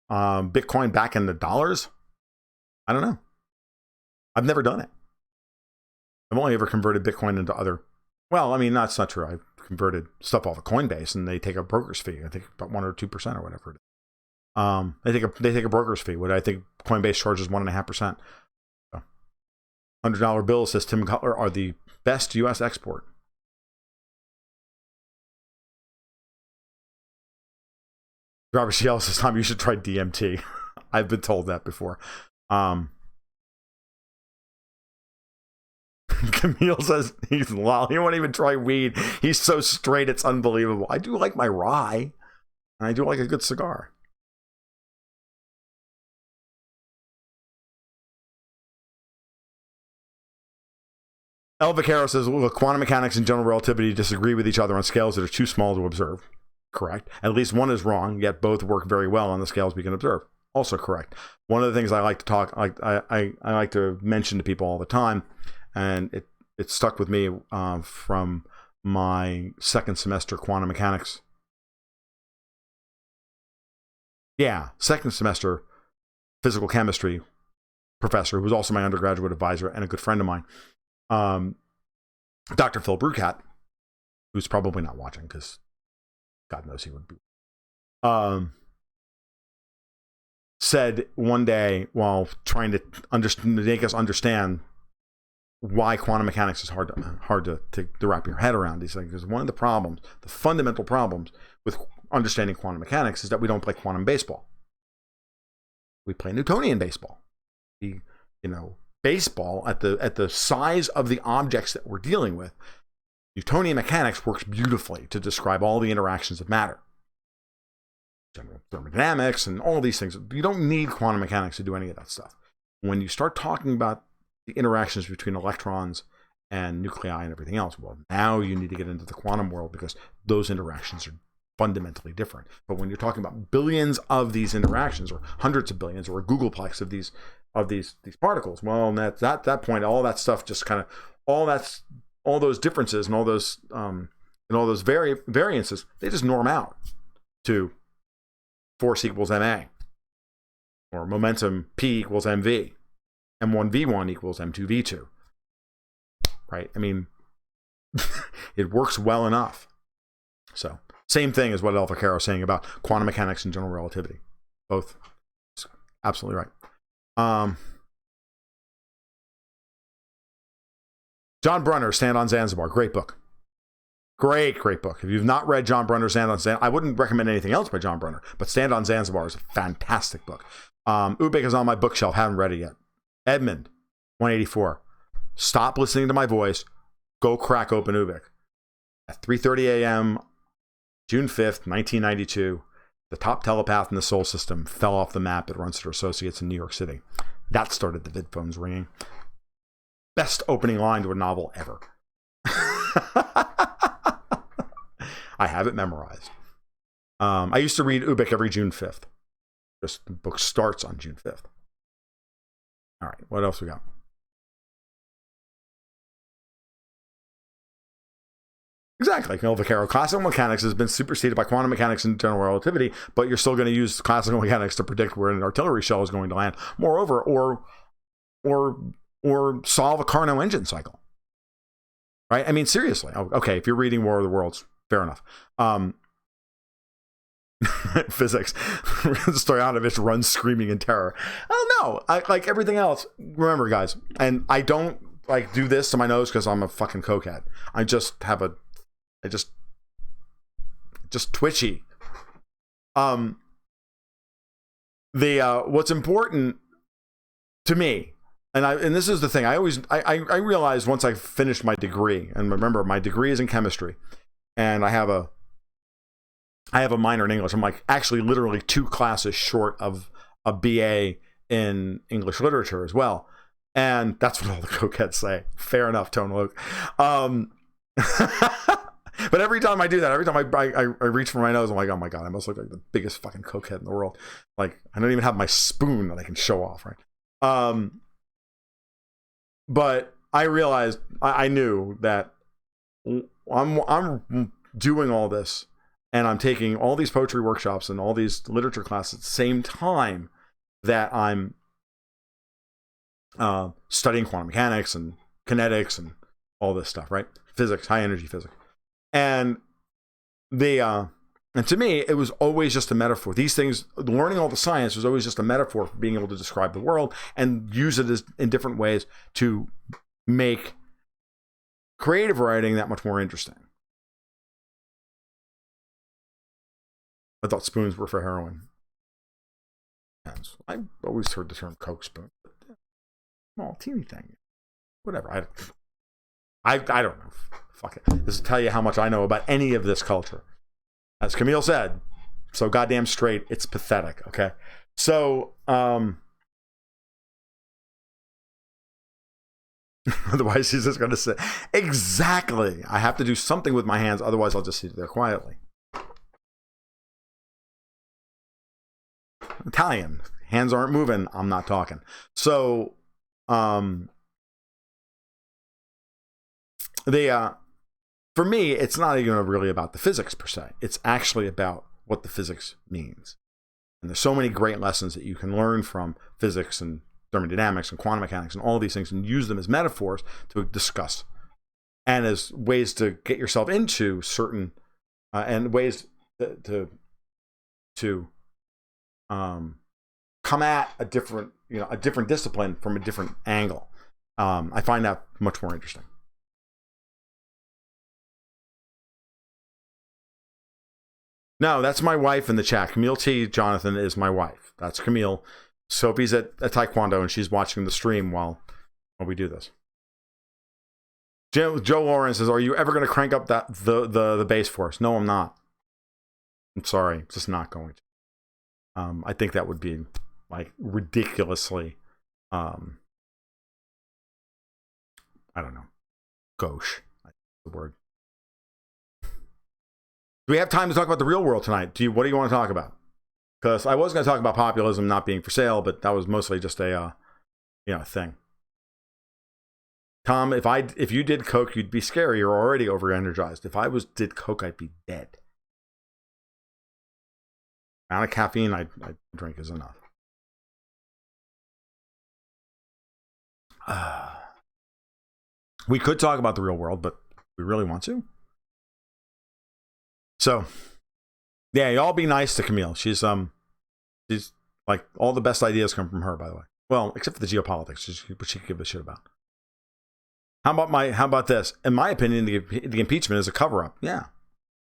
Bitcoin back into dollars, I don't know. I've never done it. I've only ever converted Bitcoin into other. Well, I mean, that's not true. I've converted stuff off of Coinbase, and they take a broker's fee. I think about 1 or 2% or whatever it is. They take a broker's fee. What I think Coinbase charges 1.5%. So, $100 bills, says Tim Cutler, are the best U.S. export. Robert Ciel says, Tom, you should try DMT. I've been told that before. Camille says, he won't even try weed. He's so straight, it's unbelievable. I do like my rye, and I do like a good cigar. El Vaquero says, look, quantum mechanics and general relativity disagree with each other on scales that are too small to observe. Correct. At least one is wrong, yet both work very well on the scales we can observe. also correct. One of the things I like to talk, I like to mention to people all the time, and it stuck with me from my second semester quantum mechanics. Yeah, second semester physical chemistry professor, who was also my undergraduate advisor and a good friend of mine, Dr. Phil Brucat, who's probably not watching because God knows he would be. Said one day while trying to make us understand why quantum mechanics is hard to wrap your head around. He's like, because one of the problems, the fundamental problems with understanding quantum mechanics is that we don't play quantum baseball. We play Newtonian baseball. Baseball at the size of the objects that we're dealing with, Newtonian mechanics works beautifully to describe all the interactions of matter. General thermodynamics and all these things. You don't need quantum mechanics to do any of that stuff. When you start talking about the interactions between electrons and nuclei and everything else, well, now you need to get into the quantum world because those interactions are fundamentally different. But when you're talking about billions of these interactions, or hundreds of billions, or a googolplex of these particles, well, at that point, all that stuff just kind of all those differences and all those variances, they just norm out to force equals ma, or momentum P equals mv, m1v1 equals m2v2. Right? I mean, it works well enough. So, same thing as what Alpha Caro is saying about quantum mechanics and general relativity. Both absolutely right. John Brunner, Stand on Zanzibar. Great book. Great book. If you've not read John Brunner's Stand on Zanzibar, I wouldn't recommend anything else by John Brunner, but Stand on Zanzibar is a fantastic book. Ubik is on my bookshelf. Haven't read it yet. Edmund, 184. Stop listening to my voice. Go crack open Ubik. At 3:30 a.m., June 5th, 1992, the top telepath in the solar system fell off the map at Runster Associates in New York City. That started the vid phones ringing. Best opening line to a novel ever. I have it memorized. I used to read Ubik every June 5th. This book starts on June 5th. All right, what else we got? Exactly. Classical mechanics has been superseded by quantum mechanics and general relativity, but you're still going to use classical mechanics to predict where an artillery shell is going to land. Moreover, or solve a Carnot engine cycle. Right? I mean, seriously. Okay, if you're reading War of the Worlds, fair enough. Physics. Stoyanovich runs screaming in terror. Oh no! I like everything else. Remember, guys, and I don't like do this to my nose because I'm a fucking cokehead. I just twitchy. What's important to me, and this is the thing, I realized once I finished my degree, and remember my degree is in chemistry, and I have a minor in English. I'm like actually literally 2 classes short of a BA in English literature as well. And that's what all the cokeheads say. Fair enough, Tone Luke. But every time I do that, every time I reach for my nose, I'm like, oh my God, I must look like the biggest fucking cokehead in the world. Like, I don't even have my spoon that I can show off, right? But I realized, I knew that I'm doing all this, and I'm taking all these poetry workshops and all these literature classes at the same time that I'm studying quantum mechanics and kinetics and all this stuff, right? Physics, high energy physics. And to me, it was always just a metaphor. These things, learning all the science was always just a metaphor for being able to describe the world and use it in different ways to make creative writing that much more interesting. I thought spoons were for heroin. I always heard the term Coke spoon. Small, teeny thing. Whatever. I don't know. Fuck it. This will tell you how much I know about any of this culture. As Camille said, so goddamn straight, it's pathetic, okay? So, otherwise he's just going to say, exactly. I have to do something with my hands, otherwise I'll just sit there quietly. Italian. Hands aren't moving, I'm not talking. So, for me, it's not even really about the physics per se. It's actually about what the physics means. And there's so many great lessons that you can learn from physics and thermodynamics and quantum mechanics and all these things, and use them as metaphors to discuss and as ways to get yourself into certain and ways to come at a different discipline from a different angle. I find that much more interesting. No, that's my wife in the chat. Camille T. Jonathan is my wife. That's Camille. Sophie's at Taekwondo, and she's watching the stream while we do this. Joe Lawrence says, "Are you ever going to crank up the bass for us?" No, I'm not. I'm sorry, just not going to. I think that would be like ridiculously, I don't know, gauche. The word. Do we have time to talk about the real world tonight? What do you want to talk about? Because I was going to talk about populism not being for sale, but that was mostly just a thing. Tom, if you did coke, you'd be scary. You're already over-energized. If I did coke, I'd be dead. The amount of caffeine I drink is enough. We could talk about the real world, but we really want to. So, yeah, y'all be nice to Camille. She's like, all the best ideas come from her, by the way. Well, except for the geopolitics, which she could give a shit about. How about this? In my opinion, the impeachment is a cover-up. Yeah.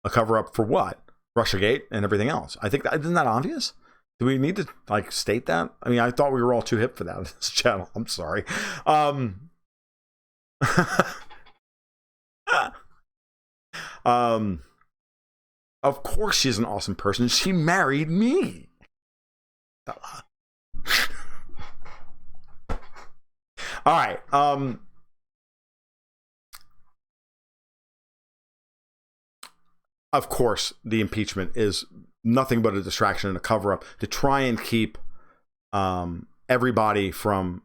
A cover-up for what? Russiagate and everything else. I think isn't that obvious? Do we need to state that? I mean, I thought we were all too hip for that on this channel. I'm sorry. Of course she's an awesome person. She married me. All right. Of course, the impeachment is nothing but a distraction and a cover-up to try and keep everybody from,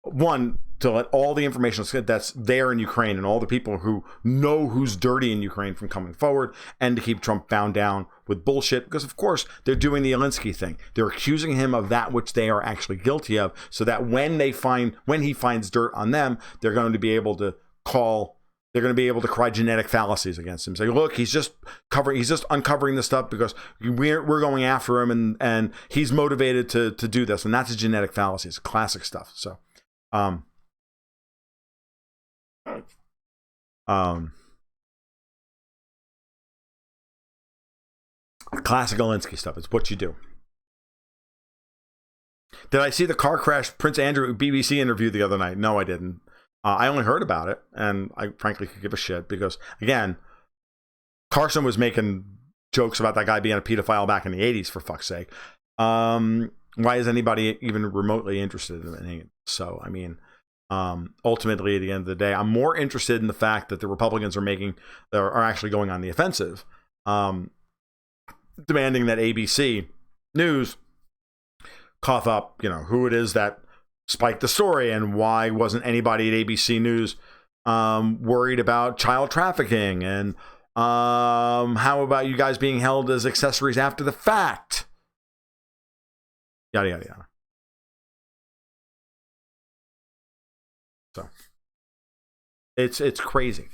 one, to let all the information that's there in Ukraine and all the people who know who's dirty in Ukraine from coming forward, and to keep Trump bound down with bullshit, because of course they're doing the Alinsky thing. They're accusing him of that which they are actually guilty of, so that when he finds dirt on them, they're going to be able to cry genetic fallacies against him. Say, look, he's just uncovering this stuff because we're going after him, and he's motivated to do this, and that's a genetic fallacy. It's classic stuff. So, classic Alinsky stuff. It's what you do. Did I see the car crash Prince Andrew BBC interview the other night? No, I didn't. I only heard about it, and I frankly could give a shit because, again, Carson was making jokes about that guy being a pedophile back in the 80s, for fuck's sake. Why is anybody even remotely interested in it? So, I mean, ultimately, at the end of the day, I'm more interested in the fact that the Republicans are actually going on the offensive, demanding that ABC News cough up, who it is that spiked the story, and why wasn't anybody at ABC News worried about child trafficking, and how about you guys being held as accessories after the fact? Yada, yada, yada. So it's crazy.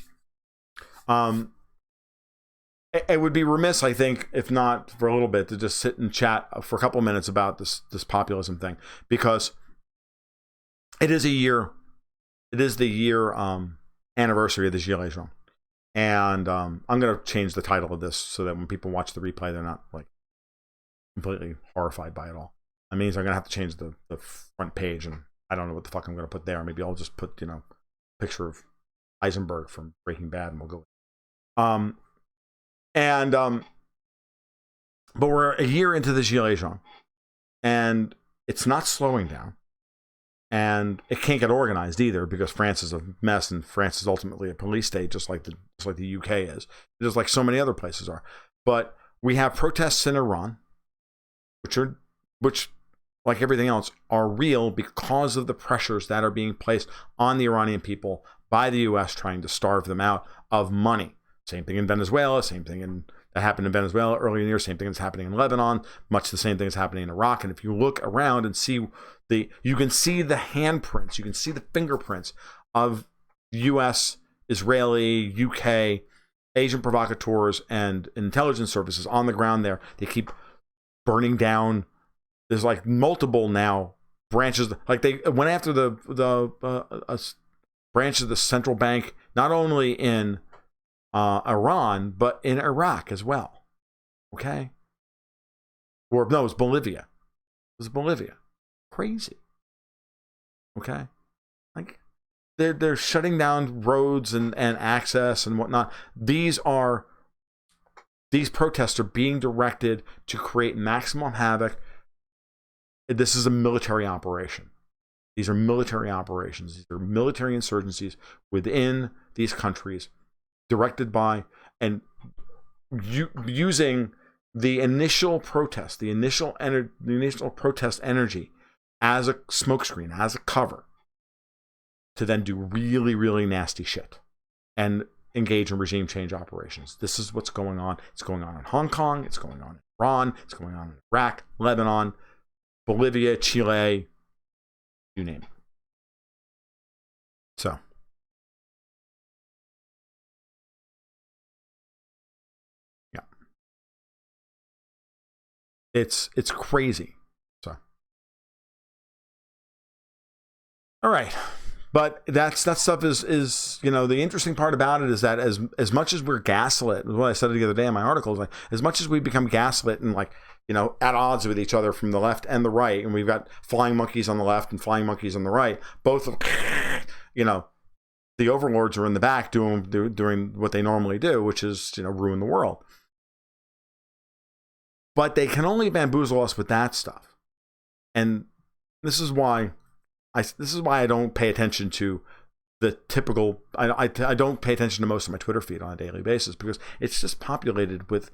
It would be remiss, I think, if not for a little bit, to just sit and chat for a couple of minutes about this populism thing, because it is the year anniversary of the Gilets Jaunes. And I'm going to change the title of this so that when people watch the replay, they're not completely horrified by it all. That means I'm going to have to change the front page, and I don't know what the fuck I'm going to put there. Maybe I'll just put, a picture of Eisenberg from Breaking Bad, and we'll go. But we're a year into the Gilets Jaunes, and it's not slowing down. And it can't get organized either, because France is a mess, and France is ultimately a police state, just like the UK is, just like so many other places are. But we have protests in Iran. which like everything else, are real because of the pressures that are being placed on the Iranian people by the U.S. trying to starve them out of money. Same thing in Venezuela, same thing that happened in Venezuela earlier in the year, same thing that's happening in Lebanon, much the same thing that's happening in Iraq. And if you look around and see you can see the handprints, you can see the fingerprints of U.S., Israeli, UK, Asian provocateurs, and intelligence services on the ground there. They keep burning down. There's like multiple now branches. Like they went after the branch of the central bank, not only in Iran, but in Iraq as well. Okay? Or no, it was Bolivia. It was Bolivia. Crazy. Okay? Like they're shutting down roads and access and whatnot. These protests are being directed to create maximum havoc. This is a military operation. These are military operations. These are military insurgencies within these countries, directed by and using the initial protest, the initial protest energy as a smokescreen, as a cover, to then do really, really nasty shit and engage in regime change operations. This is what's going on. It's going on in Hong Kong. It's going on in Iran. It's going on in Iraq, Lebanon, Bolivia, Chile, you name it. So. Yeah. It's crazy. So. All right. But that stuff is the interesting part about it is that as much as we're gaslit, what I said the other day in my article is like, as much as we become gaslit and like, at odds with each other from the left and the right, and we've got flying monkeys on the left and flying monkeys on the right, both of the overlords are in the back doing what they normally do, which is ruin the world. But they can only bamboozle us with that stuff, and this is why I don't pay attention to the typical. I don't pay attention to most of my Twitter feed on a daily basis because it's just populated with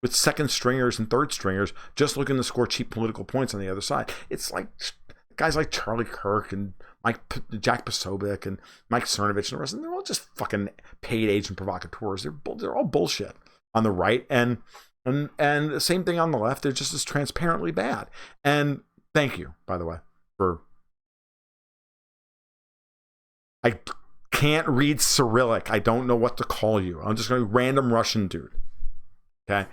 second stringers and third stringers just looking to score cheap political points on the other side. It's like guys like Charlie Kirk and Jack Posobiec and Mike Cernovich and the rest, and they're all just fucking paid agent provocateurs. They're all bullshit on the right, and the same thing on the left. They're just as transparently bad. And thank you, by the way, for. I can't read Cyrillic. I don't know what to call you. I'm just going to random Russian dude. Okay,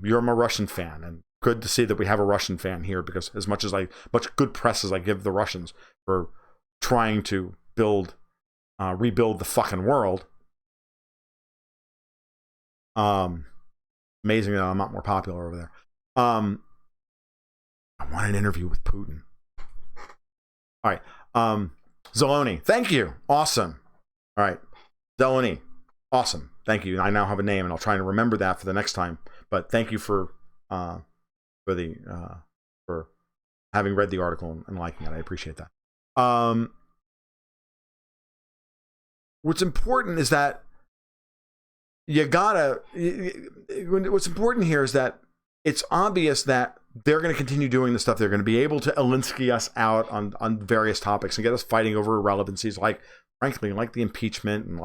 you're my Russian fan, and good to see that we have a Russian fan here, because as much good press as I give the Russians for trying to rebuild the fucking world, amazing that I'm not more popular over there. I want an interview with Putin. All right, Zeloni, thank you, awesome. All right, Zeloni, awesome. Thank you. I now have a name, and I'll try to remember that for the next time. But thank you for having read the article and liking it. I appreciate that. What's important is that what's important here is that it's obvious that they're going to continue doing the stuff. They're going to be able to Alinsky us out on various topics and get us fighting over irrelevancies, frankly, like the impeachment and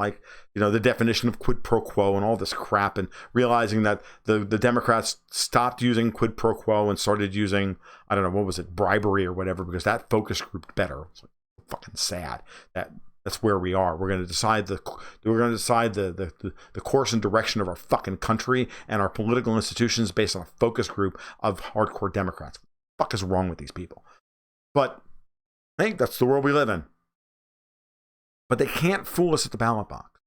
the definition of quid pro quo and all this crap, and realizing that the Democrats stopped using quid pro quo and started using, I don't know, what was it, bribery or whatever, because that focus grouped better. It's fucking sad that's where we are. We're going to decide the course and direction of our fucking country and our political institutions based on a focus group of hardcore Democrats. What the fuck is wrong with these people? But I think that's the world we live in. But they can't fool us at the ballot box.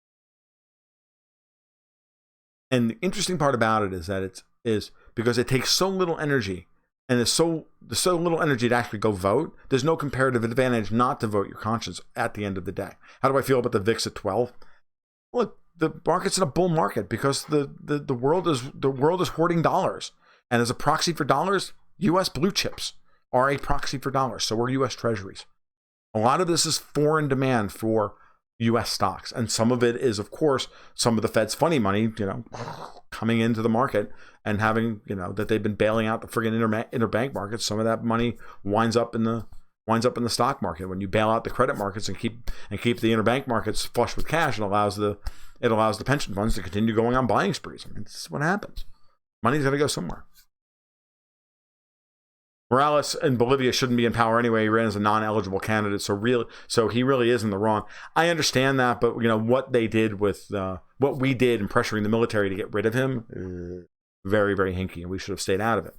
And the interesting part about it is that it is because it takes so little energy, and there's so little energy to actually go vote. There's no comparative advantage not to vote your conscience at the end of the day. How do I feel about the VIX at 12? Look, the market's in a bull market because the world is hoarding dollars, and as a proxy for dollars, U.S. blue chips are a proxy for dollars. So are U.S. Treasuries. A lot of this is foreign demand for U.S. stocks, and some of it is, of course, some of the Fed's funny money, coming into the market and having, that they've been bailing out the friggin' interbank markets. Some of that money winds up in the stock market. When you bail out the credit markets and keep the interbank markets flush with cash, it allows the pension funds to continue going on buying sprees. I mean, this is what happens. Money's going to go somewhere. Morales in Bolivia shouldn't be in power anyway. He ran as a non-eligible candidate, so he really is in the wrong. I understand that, but what they did with what we did in pressuring the military to get rid of him, very, very hinky, and we should have stayed out of it.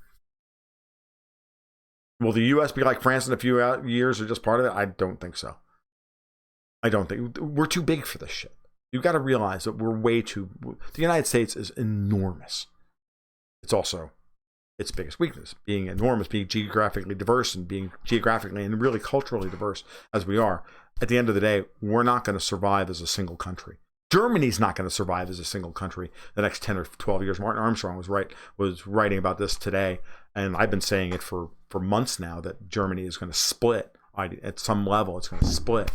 Will the U.S. be like France in a few years or just part of it? I don't think so. I don't think we're too big for this shit. You've got to realize that we're way too. The United States is enormous. It's also its biggest weakness, being enormous, being geographically diverse, and being geographically and really culturally diverse as we are. At the end of the day, we're not going to survive as a single country. Germany's not going to survive as a single country the next 10 or 12 years. Martin Armstrong was writing about this today, and I've been saying it for months now, that Germany is going to split at some level. It's going to split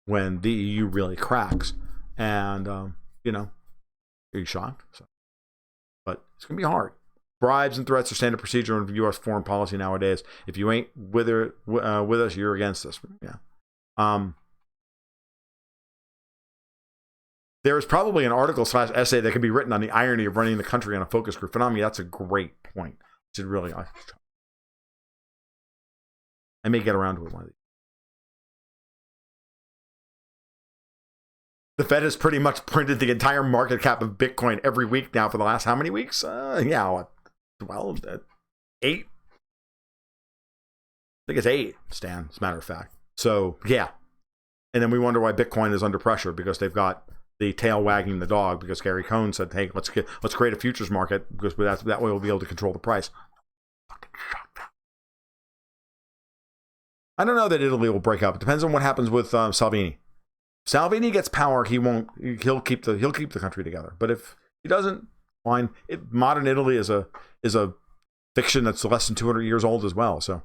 when the EU really cracks. And are you shocked? But it's going to be hard. Bribes and threats are standard procedure in U.S. foreign policy nowadays. If you ain't with us, you're against us. Yeah. There is probably an article / essay that could be written on the irony of running the country on a focus group phenomenon. That's a great point. I may get around to it one of these. The Fed has pretty much printed the entire market cap of Bitcoin every week now for the last how many weeks? 8. I think it's 8, Stan, as a matter of fact. So, yeah. And then we wonder why Bitcoin is under pressure, because they've got the tail wagging the dog, because Gary Cohn said, hey, let's create a futures market, because that way we'll be able to control the price. I don't know that Italy will break up. It depends on what happens with Salvini. If Salvini gets power, he'll keep the country together. But if he doesn't, fine. Modern Italy is a fiction that's less than 200 years old as well. So,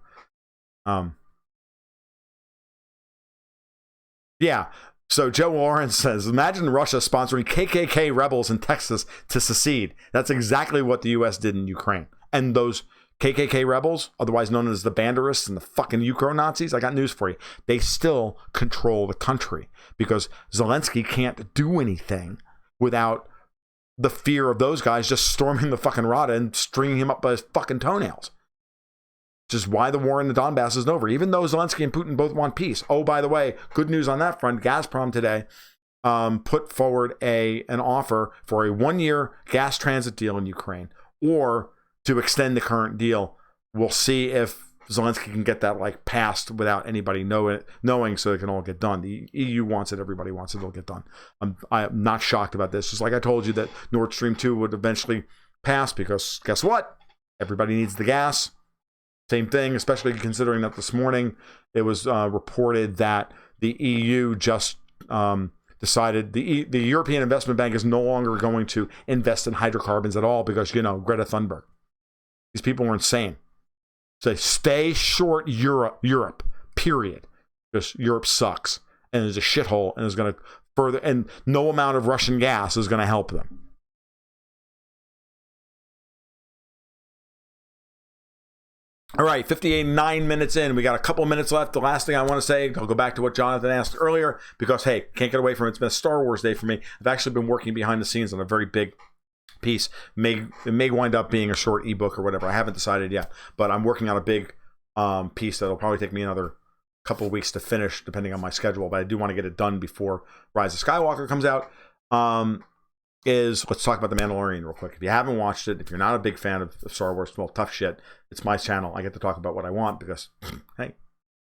yeah. So Joe Lawrence says, imagine Russia sponsoring KKK rebels in Texas to secede. That's exactly what the U.S. did in Ukraine. And those KKK rebels, otherwise known as the Banderists and the fucking Ukro-Nazis, I got news for you. They still control the country, because Zelensky can't do anything without the fear of those guys just storming the fucking Rada and stringing him up by his fucking toenails. Which is why the war in the Donbass isn't over, even though Zelensky and Putin both want peace. Oh, by the way, good news on that front. Gazprom today put forward an offer for a 1-year gas transit deal in Ukraine, or to extend the current deal. We'll see if Zelensky can get that passed without anybody knowing, so it can all get done. The EU wants it. Everybody wants it. It'll get done. I'm not shocked about this. Just like I told you that Nord Stream 2 would eventually pass, because guess what? Everybody needs the gas. Same thing, especially considering that this morning it was reported that the EU just decided the European Investment Bank is no longer going to invest in hydrocarbons at all, because, Greta Thunberg. These people were insane. So stay short Europe, period. Because Europe sucks and is a shithole and is going to and no amount of Russian gas is going to help them. All right, 9 minutes in. We got a couple minutes left. The last thing I want to say, I'll go back to what Jonathan asked earlier, because, hey, can't get away from it. It's been a Star Wars day for me. I've actually been working behind the scenes on a very big piece. It may wind up being a short ebook or whatever. I haven't decided yet, but I'm working on a big piece that'll probably take me another couple of weeks to finish, depending on my schedule. But I do want to get it done before Rise of Skywalker comes out. Let's talk about The Mandalorian real quick. If you haven't watched it, if you're not a big fan of Star Wars, well, tough shit. It's my channel. I get to talk about what I want, because, hey,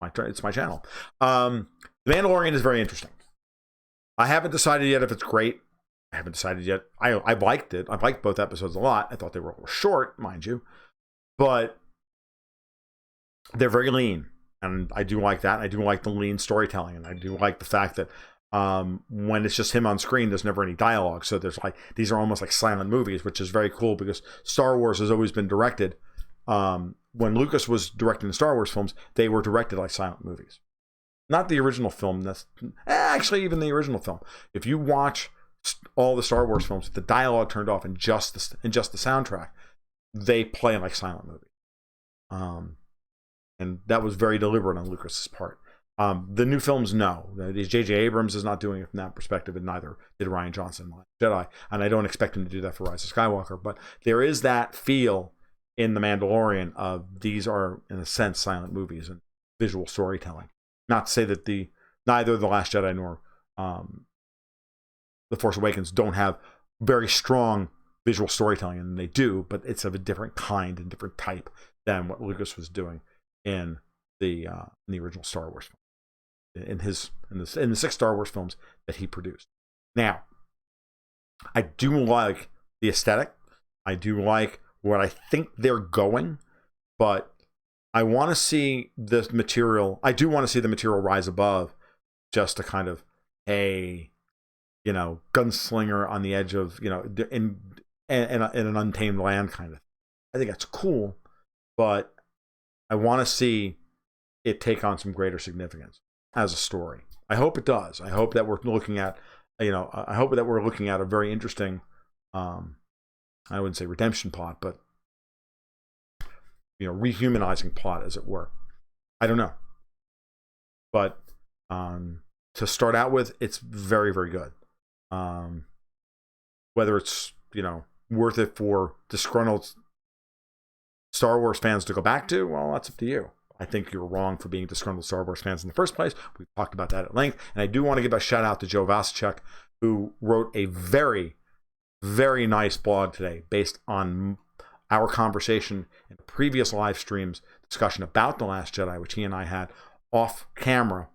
it's my channel. The Mandalorian is very interesting. I haven't decided yet if it's great. I haven't decided yet. I liked it. I liked both episodes a lot. I thought they were short, mind you, but they're very lean, and I do like that. I do like the lean storytelling, and I do like the fact that when it's just him on screen, there's never any dialogue. So these are almost like silent movies, which is very cool, because Star Wars has always been directed. When Lucas was directing the Star Wars films, they were directed like silent movies. Not the original film. Actually, even the original film. If you watch all the Star Wars films, the dialogue turned off and just the soundtrack, they play like silent movies. And that was very deliberate on Lucas's part. The new films, no. J.J. Abrams is not doing it from that perspective, and neither did Rian Johnson in Last Jedi. And I don't expect him to do that for Rise of Skywalker. But there is that feel in The Mandalorian of these are, in a sense, silent movies and visual storytelling. Not to say that neither The Last Jedi nor The Force Awakens don't have very strong visual storytelling, and they do, but it's of a different kind and different type than what Lucas was doing in the original Star Wars film, in the 6 Star Wars films that he produced. Now, I do like the aesthetic. I do like where I think they're going, but I want to see this material. I do want to see the material rise above just a kind of a, gunslinger on the edge of, in an untamed land kind of. I think that's cool, but I want to see it take on some greater significance as a story. I hope it does. I hope that we're looking at, a very interesting, I wouldn't say redemption plot, but rehumanizing plot, as it were. I don't know, but to start out with, it's very, very good. Whether it's worth it for disgruntled Star Wars fans to go back to, well, that's up to you. I think you're wrong for being disgruntled Star Wars fans in the first place. We've talked about that at length. And I do want to give a shout out to Joe Vasicek, who wrote a very, very nice blog today based on our conversation in previous live streams discussion about The Last Jedi, which he and I had off camera,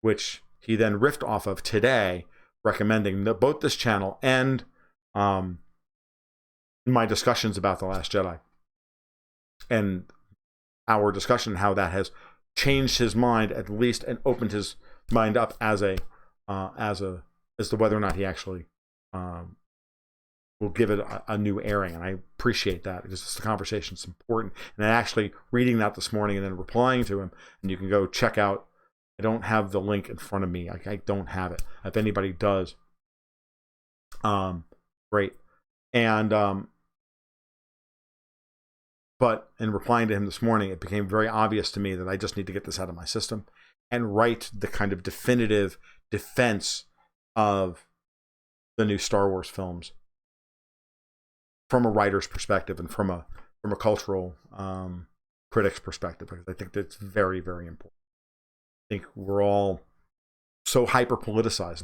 which he then riffed off of today, recommending both this channel and my discussions about The Last Jedi. And our discussion, how that has changed his mind at least and opened his mind up as to whether or not he actually will give it a new airing. And I appreciate that because the conversation's important. And actually reading that this morning and then replying to him, and you can go check out. I don't have the link in front of me. I don't have it. If anybody does, great. And but in replying to him this morning, it became very obvious to me that I just need to get this out of my system and write the kind of definitive defense of the new Star Wars films from a writer's perspective and from a cultural critic's perspective, because I think that's very, very important. I think we're all so hyper politicized,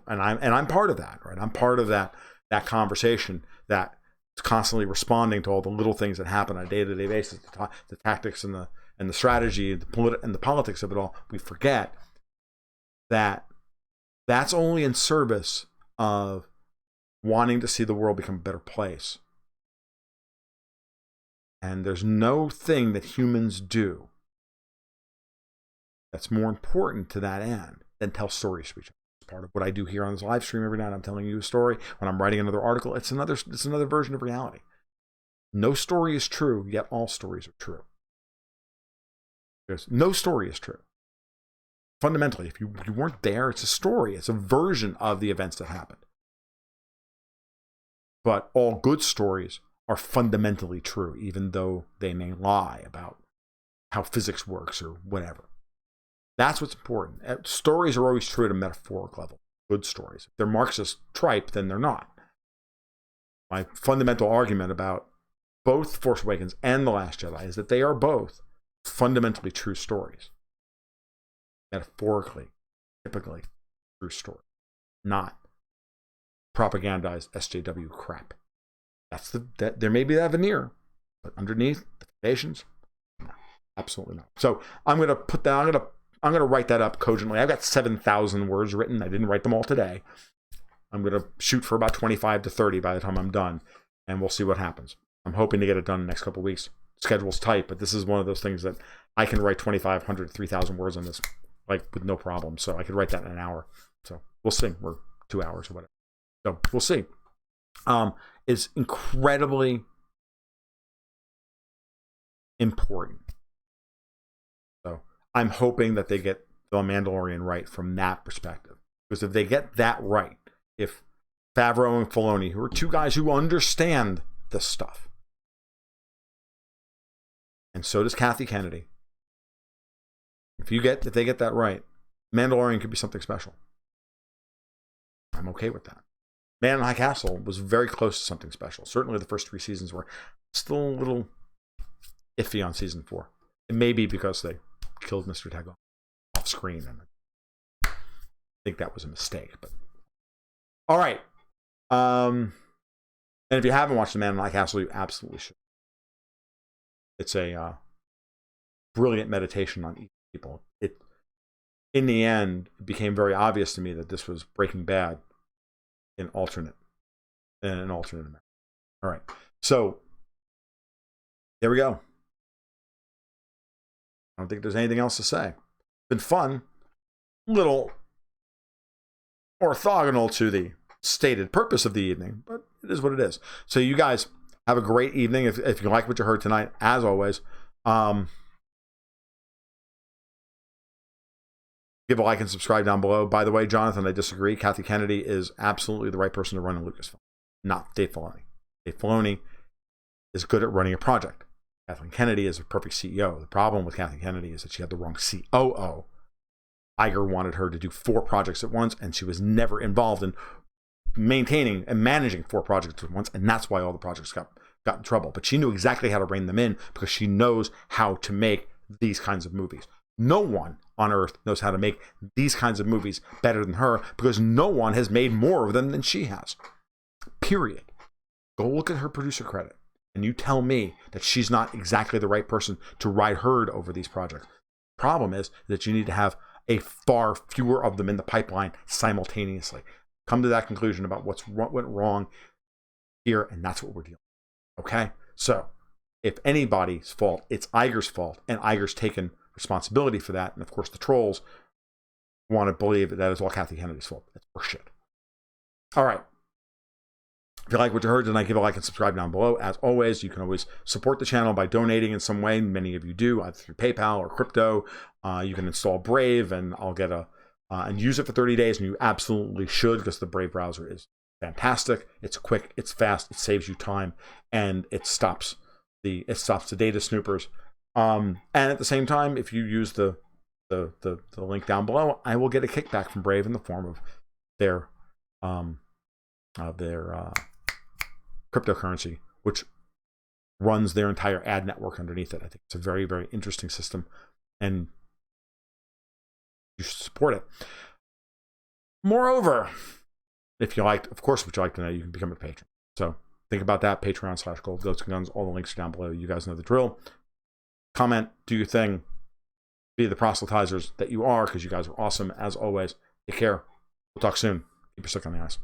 and I'm part of that, right? I'm part of that conversation that is constantly responding to all the little things that happen on a day-to-day basis, the tactics and the strategy and the politics of it all. We forget that that's only in service of wanting to see the world become a better place. And there's no thing that humans do that's more important to that end than tell stories to each other. It's part of what I do here on this live stream every night. I'm telling you a story. When I'm writing another article, it's another version of reality. No story is true, yet all stories are true. No story is true. Fundamentally, if you weren't there, it's a story. It's a version of the events that happened. But all good stories are fundamentally true, even though they may lie about how physics works or whatever. That's what's important. Stories are always true at a metaphoric level. Good stories. If they're Marxist tripe, then they're not. My fundamental argument about both Force Awakens and The Last Jedi is that they are both fundamentally true stories. Metaphorically, typically true story. Not propagandized SJW crap. There may be that veneer, but underneath the foundations, no, absolutely not. So I'm going to put that. I'm going to write that up cogently. I've got 7,000 words written. I didn't write them all today. I'm going to shoot for about 25 to 30 by the time I'm done, and we'll see what happens. I'm hoping to get it done in the next couple of weeks. Schedule's tight, but this is one of those things that I can write 2,500, 3,000 words on this, like with no problem. So I could write that in an hour. So we'll see. We're 2 hours or whatever. So we'll see. It's incredibly important. So I'm hoping that they get The Mandalorian right from that perspective. Because if they get that right, if Favreau and Filoni, who are two guys who understand this stuff. And so does Kathy Kennedy. If they get that right, Mandalorian could be something special. I'm okay with that. Man in High Castle was very close to something special. Certainly the first 3 seasons were still a little iffy on season 4. It may be because they killed Mr. Tego off screen, and I think that was a mistake. But all right. And if you haven't watched The Man in High Castle, you absolutely should. It's a brilliant meditation on each people. In the end, it became very obvious to me that this was Breaking Bad in an alternate America. All right. So there we go. I don't think there's anything else to say. It's been fun. A little orthogonal to the stated purpose of the evening, but it is what it is. So you guys have a great evening. If you like what you heard tonight, as always, give a like and subscribe down below. By the way, Jonathan, I disagree. Kathy Kennedy is absolutely the right person to run a Lucasfilm, not Dave Filoni. Dave Filoni is good at running a project. Kathleen Kennedy is a perfect CEO. The problem with Kathleen Kennedy is that she had the wrong COO. Iger wanted her to do 4 projects at once, and she was never involved in maintaining and managing 4 projects at once, and that's why all the projects got in trouble. But she knew exactly how to rein them in because she knows how to make these kinds of movies. No one on earth knows how to make these kinds of movies better than her because no one has made more of them than she has. Period. Go look at her producer credit, and you tell me that she's not exactly the right person to ride herd over these projects. The problem is that you need to have a far fewer of them in the pipeline simultaneously. Come to that conclusion about what went wrong here, and that's what we're dealing with. Okay? So, if anybody's fault, it's Iger's fault, and Iger's taken responsibility for that, and of course the trolls want to believe that is all Kathy Kennedy's fault. That's horseshit. All right. If you like what you heard tonight, give a like and subscribe down below. As always, you can always support the channel by donating in some way. Many of you do, either through PayPal or crypto. You can install Brave, and I'll get and use it for 30 days, and you absolutely should, because the Brave browser is fantastic. It's quick, it's fast, it saves you time, and it stops the data snoopers. And at the same time, if you use the link down below, I will get a kickback from Brave in the form of their cryptocurrency, which runs their entire ad network underneath it. I think it's a very, very interesting system, and you should support it. Moreover, if you liked, of course, what you like to know, you can become a patron. So think about that. Patreon.com/GoldGoatsAndGuns. All the links are down below. You guys know the drill. Comment, do your thing, be the proselytizers that you are, because you guys are awesome as always. Take care. We'll talk soon. Keep your stick on the ice.